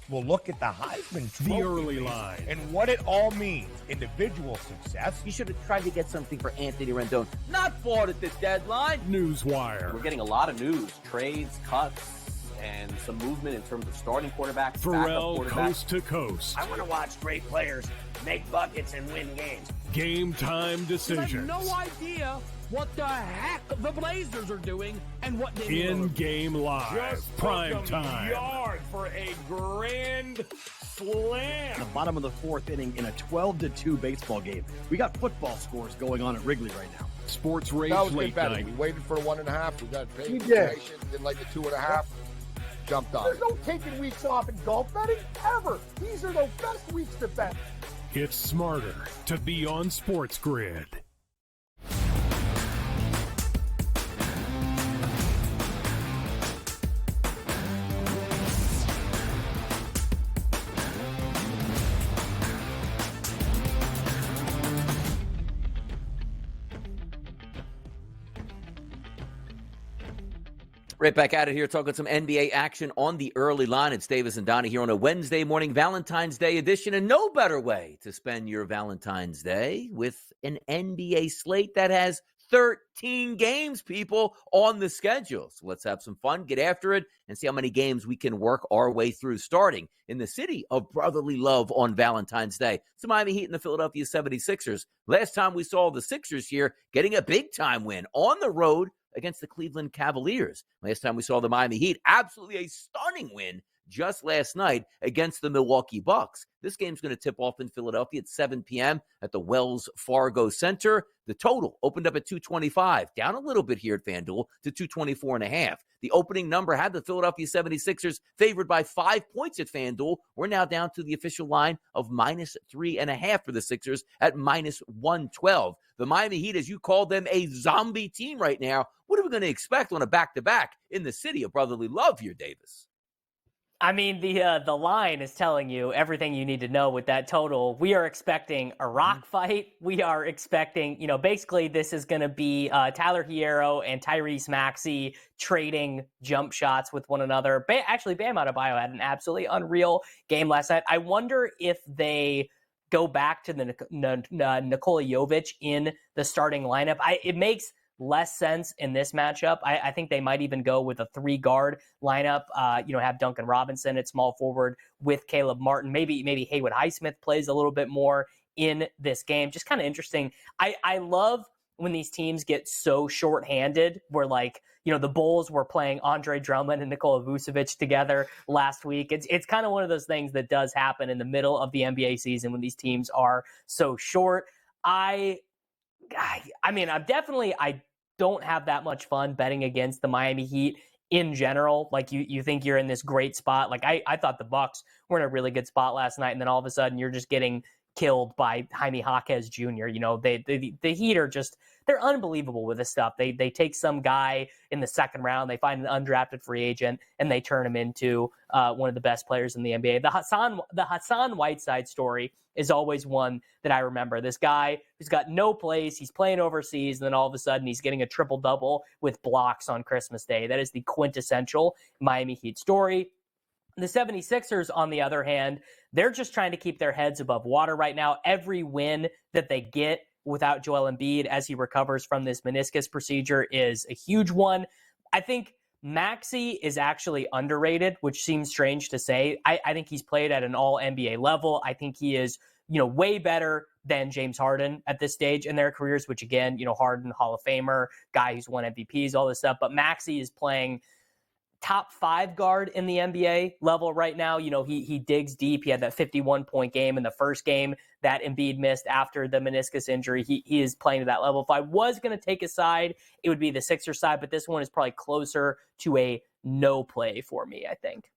We'll look at the Heisman Trophy The early line. and what it all means. Individual success. You should have tried to get something for Anthony Rendon. Not bought at the deadline. Newswire. We're getting a lot of news, trades, cuts, and some movement in terms of starting quarterbacks, Pharrell backup quarterbacks. coast to coast. I want to watch great players make buckets and win games. Game time I have decisions. no idea what the heck the Blazers are doing and what they do. In-game live. Just Prime took 'em time. yard for a grand slam. The bottom of the 4th inning in a 12-2 baseball game. We got football scores going on at Wrigley right now. Sports Rage That was good Late betting. Night. We waited for 1.5. We got paid. We did. Patient, didn't like the 2.5. Jumped on There's it. no taking weeks off in golf betting ever. These are the best weeks to bet. It's smarter to be on SportsGrid. Right back at it here, talking some NBA action on the early line. It's Davis and Donnie here on a Wednesday morning Valentine's Day edition, and no better way to spend your Valentine's Day with an NBA slate that has 13 games, people, on the schedule. So let's have some fun, get after it, and see how many games we can work our way through, starting in the city of brotherly love on Valentine's Day. It's the Miami Heat and the Philadelphia 76ers. Last time we saw the Sixers here getting a big-time win on the road against the Cleveland Cavaliers. Last time we saw the Miami Heat, absolutely a stunning win just last night against the Milwaukee Bucks. This game's going to tip off in Philadelphia at 7 p.m. at the Wells Fargo Center. The total opened up at 225, down a little bit here at FanDuel to 224.5. The opening number had the Philadelphia 76ers favored by 5 points at FanDuel. We're now down to the official line of -3.5 for the Sixers at -112. The Miami Heat, as you call them, a zombie team right now. What are we going to expect on a back-to-back in the city of brotherly love here, Davis? I mean, the line is telling you everything you need to know with that total. We are expecting a rock fight. We are expecting, basically this is going to be Tyler Hierro and Tyrese Maxey trading jump shots with one another. Actually, Bam Adebayo had an absolutely unreal game last night. I wonder if they go back to the Nikola Jovic in the starting lineup. It makes less sense in this matchup. I think they might even go with a 3-guard lineup, have Duncan Robinson at small forward with Caleb Martin. Maybe Haywood Highsmith plays a little bit more in this game. Just kind of interesting. I love when these teams get so shorthanded where the Bulls were playing Andre Drummond and Nikola Vucevic together last week. It's kind of one of those things that does happen in the middle of the NBA season when these teams are so short. I don't have that much fun betting against the Miami Heat in general. Like you think you're in this great spot. Like I thought the Bucks were in a really good spot last night, and then all of a sudden you're just getting killed by Jaime Jaquez Jr. The Heat are just, they're unbelievable with this stuff. They take some guy in the second round, they find an undrafted free agent, and they turn him into one of the best players in the NBA. The Hassan Whiteside story is always one that I remember. This guy who's got no place, he's playing overseas, and then all of a sudden he's getting a triple-double with blocks on Christmas Day. That is the quintessential Miami Heat story. The 76ers, on the other hand, they're just trying to keep their heads above water right now. Every win that they get without Joel Embiid as he recovers from this meniscus procedure is a huge one. I think Maxey is actually underrated, which seems strange to say. I think he's played at an all-NBA level. I think he is, way better than James Harden at this stage in their careers, which again, Harden, Hall of Famer, guy who's won MVPs, all this stuff. But Maxey is playing top 5 guard in the NBA level right now. He digs deep. He had that 51-point game in the first game that Embiid missed after the meniscus injury. He is playing to that level. If I was going to take a side, it would be the Sixers side, but this one is probably closer to a no play for me, I think.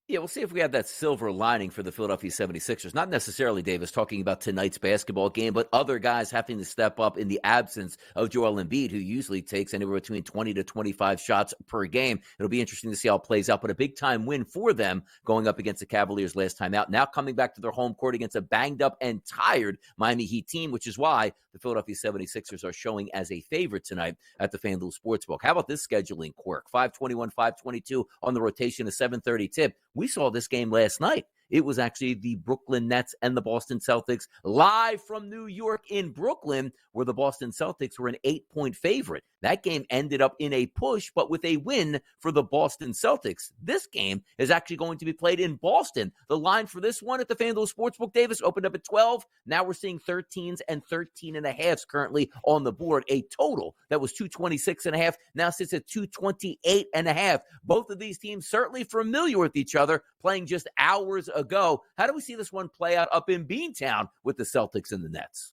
Yeah, we'll see if we have that silver lining for the Philadelphia 76ers. Not necessarily, Davis, talking about tonight's basketball game, but other guys having to step up in the absence of Joel Embiid, who usually takes anywhere between 20 to 25 shots per game. It'll be interesting to see how it plays out, but a big-time win for them going up against the Cavaliers last time out. Now coming back to their home court against a banged-up and tired Miami Heat team, which is why the Philadelphia 76ers are showing as a favorite tonight at the FanDuel Sportsbook. How about this scheduling quirk? 521, 522 on the rotation, a 7:30 tip. We saw this game last night. It was actually the Brooklyn Nets and the Boston Celtics live from New York in Brooklyn, where the Boston Celtics were an 8-point favorite. That game ended up in a push, but with a win for the Boston Celtics. This game is actually going to be played in Boston. The line for this one at the FanDuel Sportsbook, Davis, opened up at 12. Now we're seeing 13s and 13.5s currently on the board. A total that was 226.5 now sits at 228.5. Both of these teams certainly familiar with each other, playing just hours ago. How do we see this one play out up in Beantown with the Celtics and the Nets?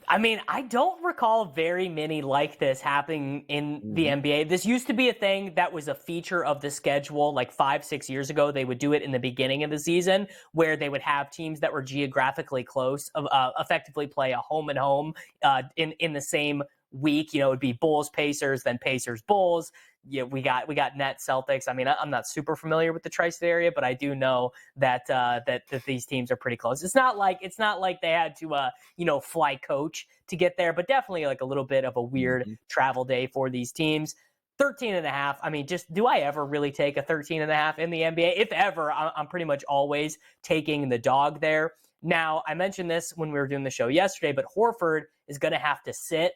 I mean, I don't recall very many like this happening in the NBA. This used to be a thing that was a feature of the schedule like 5-6 years ago. They would do it in the beginning of the season where they would have teams that were geographically close, effectively play a home and home in the same week. It would be Bulls, Pacers, then Pacers, Bulls. Yeah, we got Nets, Celtics. I mean, I'm not super familiar with the tri-state area, but I do know that these teams are pretty close. It's not like they had to fly coach to get there, but definitely like a little bit of a weird travel day for these teams. 13.5. I mean, just do I ever really take a 13.5 in the NBA? If ever, I'm pretty much always taking the dog there. Now, I mentioned this when we were doing the show yesterday, but Horford is going to have to sit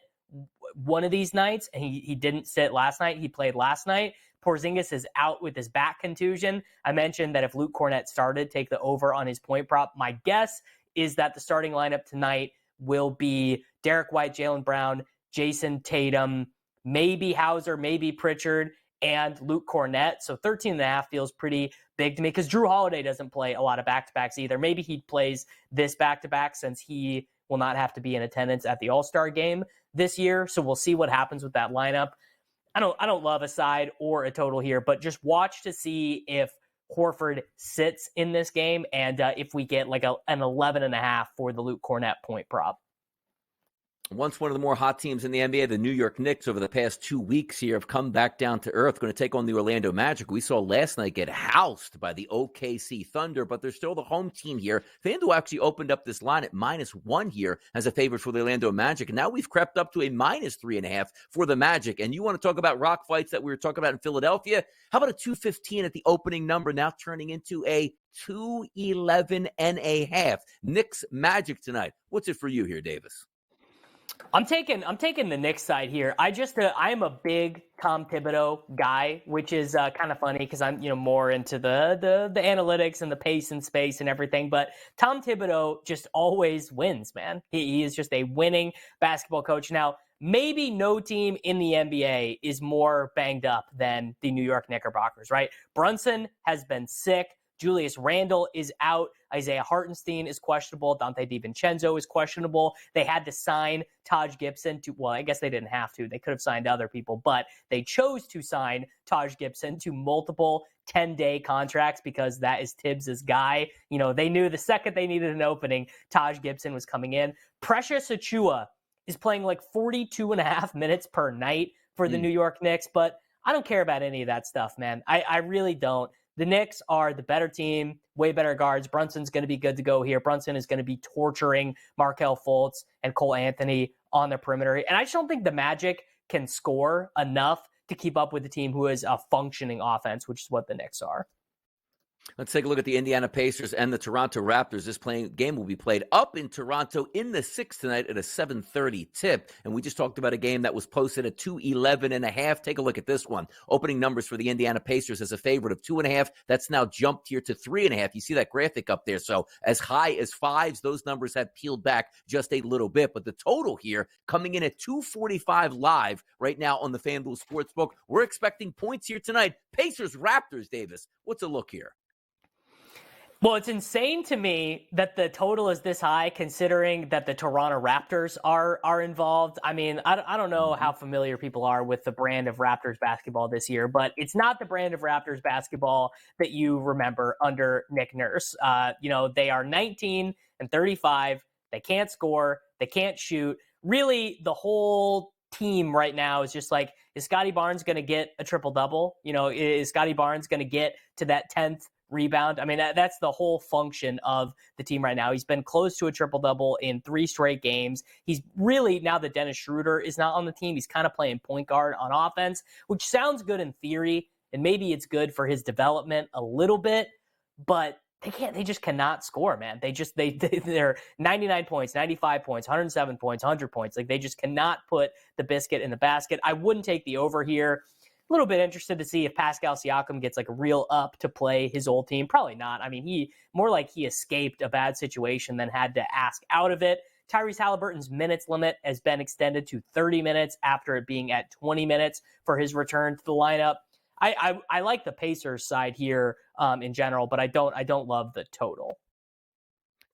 one of these nights, and he didn't sit last night. He played last night. Porzingis is out with his back contusion. I mentioned that if Luke Cornett started, take the over on his point prop. My guess is that the starting lineup tonight will be Derek White, Jaylen Brown, Jason Tatum, maybe Hauser, maybe Pritchard, and Luke Cornett. So 13.5 feels pretty big to me because Drew Holiday doesn't play a lot of back-to-backs either. Maybe he plays this back-to-back since he will not have to be in attendance at the All-Star game this year. So we'll see what happens with that lineup. I don't love a side or a total here, but just watch to see if Horford sits in this game and if we get like an 11.5 for the Luke Cornett point prop. Once one of the more hot teams in the NBA, the New York Knicks, over the past 2 weeks here, have come back down to earth, going to take on the Orlando Magic. We saw last night get housed by the OKC Thunder, but they're still the home team here. FanDuel actually opened up this line at -1 here as a favorite for the Orlando Magic, and now we've crept up to a -3.5 for the Magic. And you want to talk about rock fights that we were talking about in Philadelphia? How about a 215 at the opening number, now turning into a 211.5? Knicks Magic tonight. What's it for you here, Davis? I'm taking the Knicks side here. I am a big Tom Thibodeau guy, which is kind of funny because I'm more into the analytics and the pace and space and everything. But Tom Thibodeau just always wins, man. He is just a winning basketball coach. Now, maybe no team in the NBA is more banged up than the New York Knickerbockers, right? Brunson has been sick. Julius Randle is out. Isaiah Hartenstein is questionable. Dante DiVincenzo is questionable. They had to sign Taj Gibson to, well, I guess they didn't have to. They could have signed other people, but they chose to sign Taj Gibson to multiple 10-day contracts because that is Tibbs' guy. They knew the second they needed an opening, Taj Gibson was coming in. Precious Achiuwa is playing like 42.5 minutes per night for the New York Knicks, but I don't care about any of that stuff, man. I really don't. The Knicks are the better team, way better guards. Brunson's going to be good to go here. Brunson is going to be torturing Markelle Fultz and Cole Anthony on the perimeter. And I just don't think the Magic can score enough to keep up with the team who is a functioning offense, which is what the Knicks are. Let's take a look at the Indiana Pacers and the Toronto Raptors. This game will be played up in Toronto in the 6th tonight at a 7:30 tip. And we just talked about a game that was posted at 211.5. Take a look at this one. Opening numbers for the Indiana Pacers as a favorite of 2.5. That's now jumped here to 3.5. You see that graphic up there. So as high as 5s, those numbers have peeled back just a little bit. But the total here coming in at 245 live right now on the FanDuel Sportsbook. We're expecting points here tonight. Pacers, Raptors, Davis. What's a look here? Well, it's insane to me that the total is this high, considering that the Toronto Raptors are involved. I mean, I don't know how familiar people are with the brand of Raptors basketball this year, but it's not the brand of Raptors basketball that you remember under Nick Nurse. They are 19-35. They can't score. They can't shoot. Really, the whole team right now is just like, is Scotty Barnes going to get a triple-double? Is Scotty Barnes going to get to that 10th rebound? I mean, that's the whole function of the team right now. He's been close to a triple-double in 3 straight games. He's really, now that Dennis Schroeder is not on the team, he's kind of playing point guard on offense, which sounds good in theory, and maybe it's good for his development a little bit, but they just cannot score, man. They're 99 points, 95 points, 107 points, 100 points. Like, they just cannot put the biscuit in the basket. I wouldn't take the over here. A little bit interested to see if Pascal Siakam gets like a real up to play his old team. Probably not. I mean, he escaped a bad situation than had to ask out of it. Tyrese Halliburton's minutes limit has been extended to 30 minutes after it being at 20 minutes for his return to the lineup. I like the Pacers side here in general, but I don't love the total.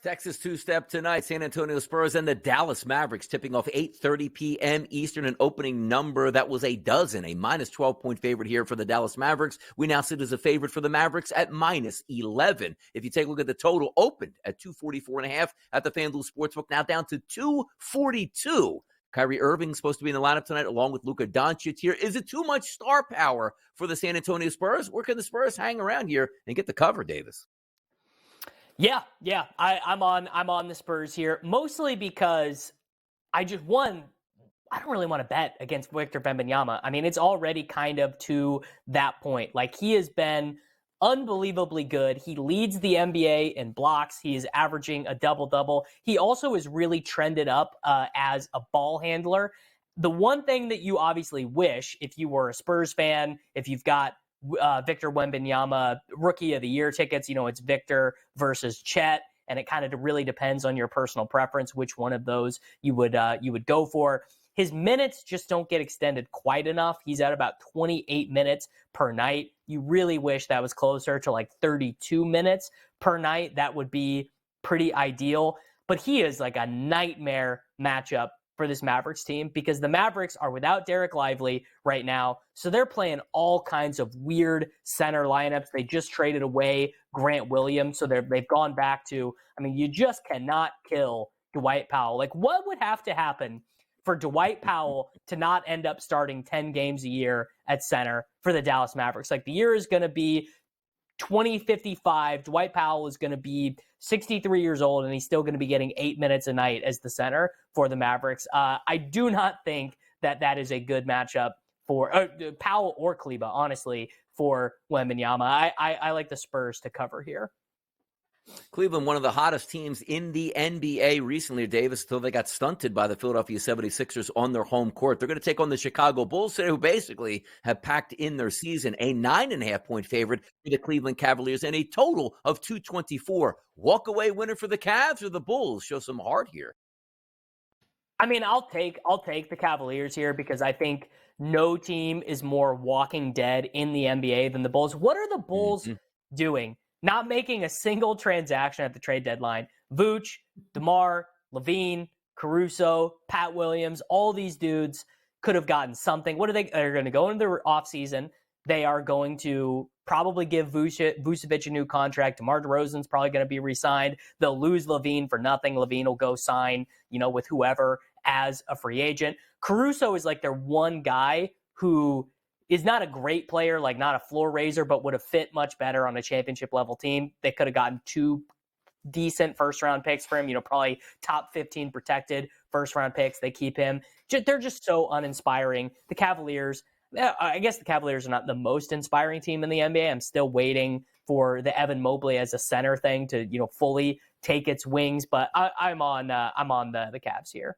Texas two-step tonight, San Antonio Spurs and the Dallas Mavericks tipping off 8:30 p.m. Eastern, an opening number that was a -12-point favorite here for the Dallas Mavericks. We now sit as a favorite for the Mavericks at -11. If you take a look at the total, opened at 244.5 at the FanDuel Sportsbook, now down to 242. Kyrie Irving's supposed to be in the lineup tonight along with Luka Doncic here. Is it too much star power for the San Antonio Spurs? Or can the Spurs hang around here and get the cover, Davis? Yeah. I'm on the Spurs here, mostly because I don't really want to bet against Victor Wembanyama. I mean, it's already kind of to that point. Like, he has been unbelievably good. He leads the NBA in blocks. He is averaging a double-double. He also is really trended up as a ball handler. The one thing that you obviously wish, if you were a Spurs fan, if you've got Victor Wembanyama Rookie of the Year tickets, it's Victor versus Chet, and it kind of really depends on your personal preference which one of those you would go for. His minutes just don't get extended quite enough. He's at about 28 minutes per night. You really wish that was closer to like 32 minutes per night. That would be pretty ideal. But he is like a nightmare matchup for this Mavericks team because the Mavericks are without Derek Lively right now. So they're playing all kinds of weird center lineups. They just traded away Grant Williams. So they've gone back to, you just cannot kill Dwight Powell. Like, what would have to happen for Dwight Powell to not end up starting 10 games a year at center for the Dallas Mavericks? Like, the year is going to be 2055. Dwight Powell is going to be 63 years old, and he's still going to be getting 8 minutes a night as the center for the Mavericks. I do not think that is a good matchup for Powell or Kleba, honestly, for Wembanyama. I like the Spurs to cover here. Cleveland, one of the hottest teams in the NBA recently, Davis, until they got stunted by the Philadelphia 76ers on their home court. They're going to take on the Chicago Bulls today, who basically have packed in their season. A 9.5-point favorite for the Cleveland Cavaliers and a total of 224. Walk-away winner for the Cavs or the Bulls? Show some heart here. I'll take the Cavaliers here because I think no team is more walking dead in the NBA than the Bulls. What are the Bulls doing? Not making a single transaction at the trade deadline. Vooch, DeMar, Levine, Caruso, Pat Williams, all these dudes could have gotten something. What are they? They're going to go into the offseason. They are going to probably give Vucevic a new contract. DeMar DeRozan's probably going to be re-signed. They'll lose Levine for nothing. Levine will go sign, with whoever as a free agent. Caruso is like their one guy who is not a great player, like not a floor raiser, but would have fit much better on a championship level team. They could have gotten 2 decent first round picks for him, probably top 15 protected first round picks. They keep him. They're just so uninspiring. The Cavaliers, I guess the Cavaliers are not the most inspiring team in the NBA. I'm still waiting for the Evan Mobley as a center thing to, fully take its wings, but I'm on the Cavs here.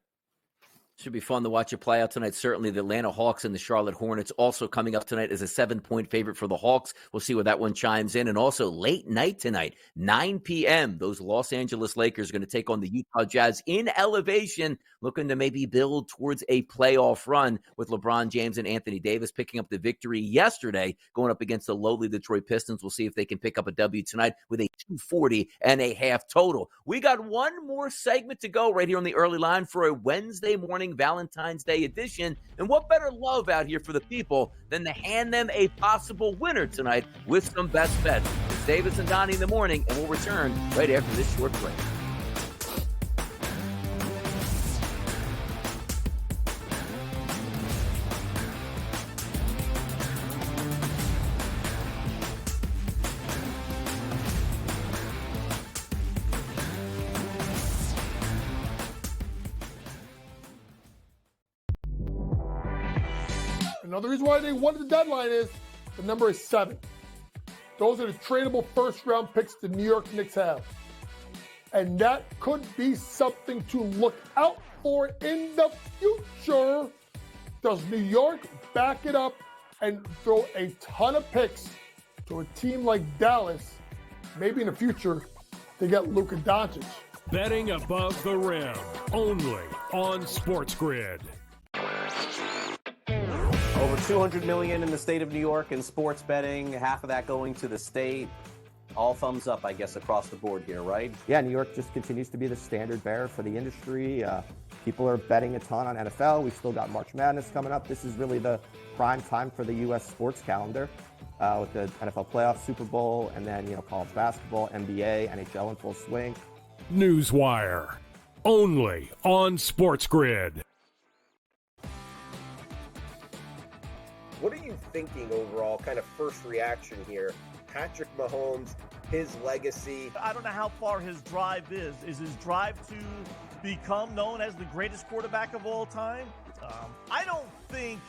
Should be fun to watch it play out tonight. Certainly the Atlanta Hawks and the Charlotte Hornets also coming up tonight as a 7-point favorite for the Hawks. We'll see where that one chimes in. And also late night tonight, 9 p.m., those Los Angeles Lakers are going to take on the Utah Jazz in elevation, looking to maybe build towards a playoff run with LeBron James and Anthony Davis picking up the victory yesterday, going up against the lowly Detroit Pistons. We'll see if they can pick up a W tonight with a 240.5 total. We got one more segment to go right here on the early line for a Wednesday morning Valentine's Day edition. And what better love out here for the people than to hand them a possible winner tonight with some best bets. It's Davis and Donnie in the morning, and we'll return right after this short break. Another reason why they won at the deadline is the number is 7. Those are the tradable first-round picks the New York Knicks have. And that could be something to look out for in the future. Does New York back it up and throw a ton of picks to a team like Dallas? Maybe in the future, they get Luka Doncic. Betting above the rim, only on SportsGrid. Over $200 million in the state of New York in sports betting, half of that going to the state. All thumbs up, I guess, across the board here, right? Yeah, New York just continues to be the standard bearer for the industry. People are betting a ton on NFL. We've still got March Madness coming up. This is really the prime time for the U.S. sports calendar with the NFL playoffs, Super Bowl, and then, college basketball, NBA, NHL in full swing. Newswire, only on SportsGrid. What are you thinking overall, kind of first reaction here? Patrick Mahomes, his legacy. I don't know how far his drive is. Is his drive to become known as the greatest quarterback of all time? I don't think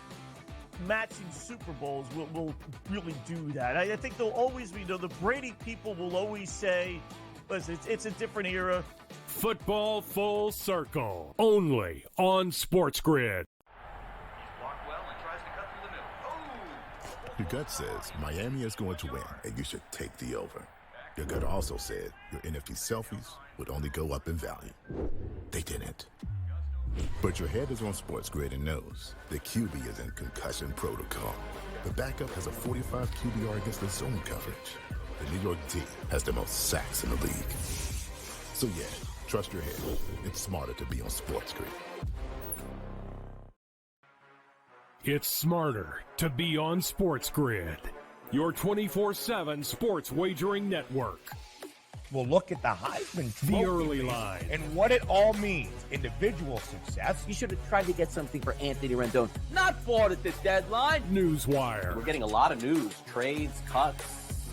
matching Super Bowls will really do that. I think there'll always be, the Brady people will always say, listen, it's a different era. Football Full Circle, only on SportsGrid. Your gut says Miami is going to win, and you should take the over. Your gut also said your NFT selfies would only go up in value. They didn't. But your head is on SportsGrid and knows the QB is in concussion protocol. The backup has a 45 QBR against the zone coverage. The New York D has the most sacks in the league. So yeah, trust your head. It's smarter to be on SportsGrid. It's smarter to be on SportsGrid, your 24/7 sports wagering network. We'll look at the Heisman Trophy The early line. and what it all means. Individual success. You should have tried to get something for Anthony Rendon. Not bought at the deadline. Newswire. We're getting a lot of news, trades, cuts,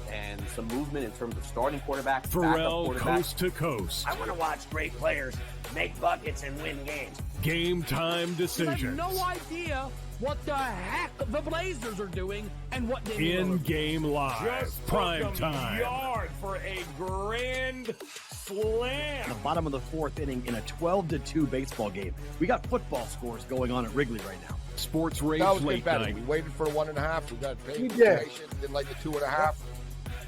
and some movement in terms of starting quarterbacks, Pharrell backup quarterbacks. coast to coast. I want to watch great players make buckets and win games. Game time You have decisions. no idea what the heck the Blazers are doing and what they In-game live. Just Prime took 'em time. yard for a grand slam. The bottom of the fourth inning in a 12-2 baseball game. We got football scores going on at Wrigley right now. Sports Rage That was Late better. Night. We waited for 1.5. We got paid. We did. Didn't like the 2.5.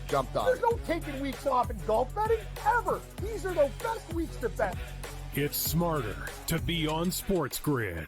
Jumped on There's it. no taking weeks off in golf betting ever. These are the best weeks to bet. It's smarter to be on SportsGrid.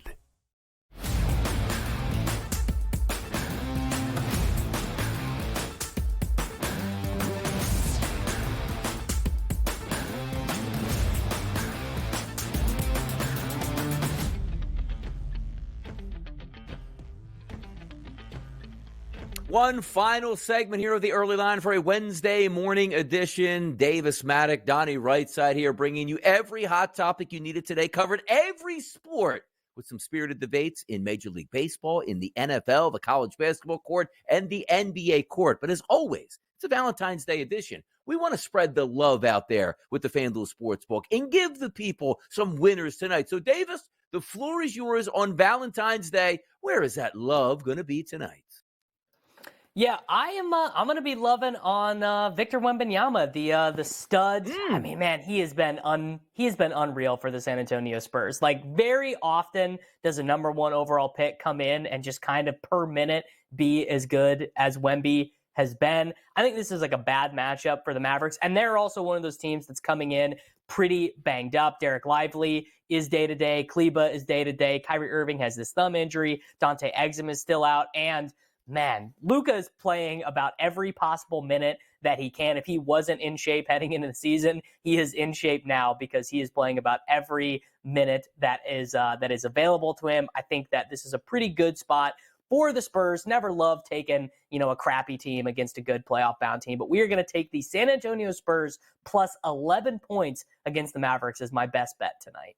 One final segment here of the early line for a Wednesday morning edition. Davis Maddock, Donnie Rightside here, bringing you every hot topic you needed today. Covered every sport with some spirited debates in Major League Baseball, in the NFL, the college basketball court, and the NBA court. But as always, it's a Valentine's Day edition. We want to spread the love out there with the FanDuel Sportsbook and give the people some winners tonight. So, Davis, the floor is yours on Valentine's Day. Where is that love going to be tonight? Yeah, I'm going to be loving on Victor Wembanyama, the stud. I mean, man, he has been unreal for the San Antonio Spurs. Like, very often does a number one overall pick come in and just kind of per minute be as good as Wemby has been. I think this is like a bad matchup for the Mavericks, and they're also one of those teams that's coming in pretty banged up. Derek Lively is day-to-day. Kleba is day-to-day. Kyrie Irving has this thumb injury. Dante Exum is still out, and man, Luka is playing about every possible minute that he can. If he wasn't in shape heading into the season, he is in shape now because he is playing about every minute that is available to him. I think that this is a pretty good spot for the Spurs. Never loved taking, a crappy team against a good playoff-bound team, but we are going to take the San Antonio Spurs plus 11 points against the Mavericks as my best bet tonight.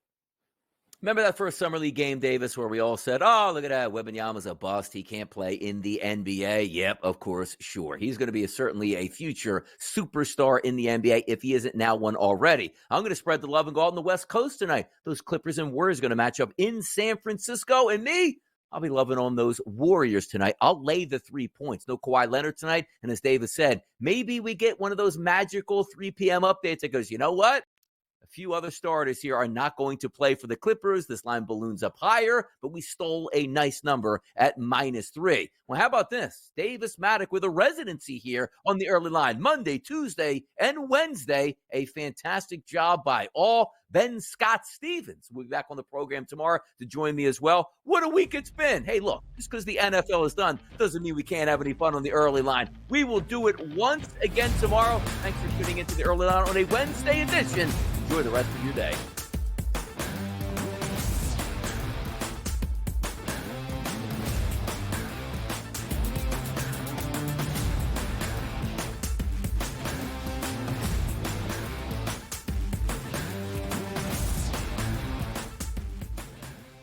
Remember that first Summer League game, Davis, where we all said, oh, look at that, Wembanyama's a bust. He can't play in the NBA. Yep, of course, sure. He's going to be certainly a future superstar in the NBA if he isn't now one already. I'm going to spread the love and go out on the West Coast tonight. Those Clippers and Warriors going to match up in San Francisco. And me, I'll be loving on those Warriors tonight. I'll lay the 3 points. No Kawhi Leonard tonight. And as Davis said, maybe we get one of those magical 3 p.m. updates that goes, you know what? A few other starters here are not going to play for the Clippers. This line balloons up higher, but we stole a nice number at -3. Well, how about this? Davis Maddock with a residency here on the early line. Monday, Tuesday, and Wednesday. A fantastic job by all. Ben Scott Stevens will be back on the program tomorrow to join me as well. What a week it's been. Hey, look, just because the NFL is done doesn't mean we can't have any fun on the early line. We will do it once again tomorrow. Thanks for tuning into the early line on a Wednesday edition. Enjoy the rest of your day.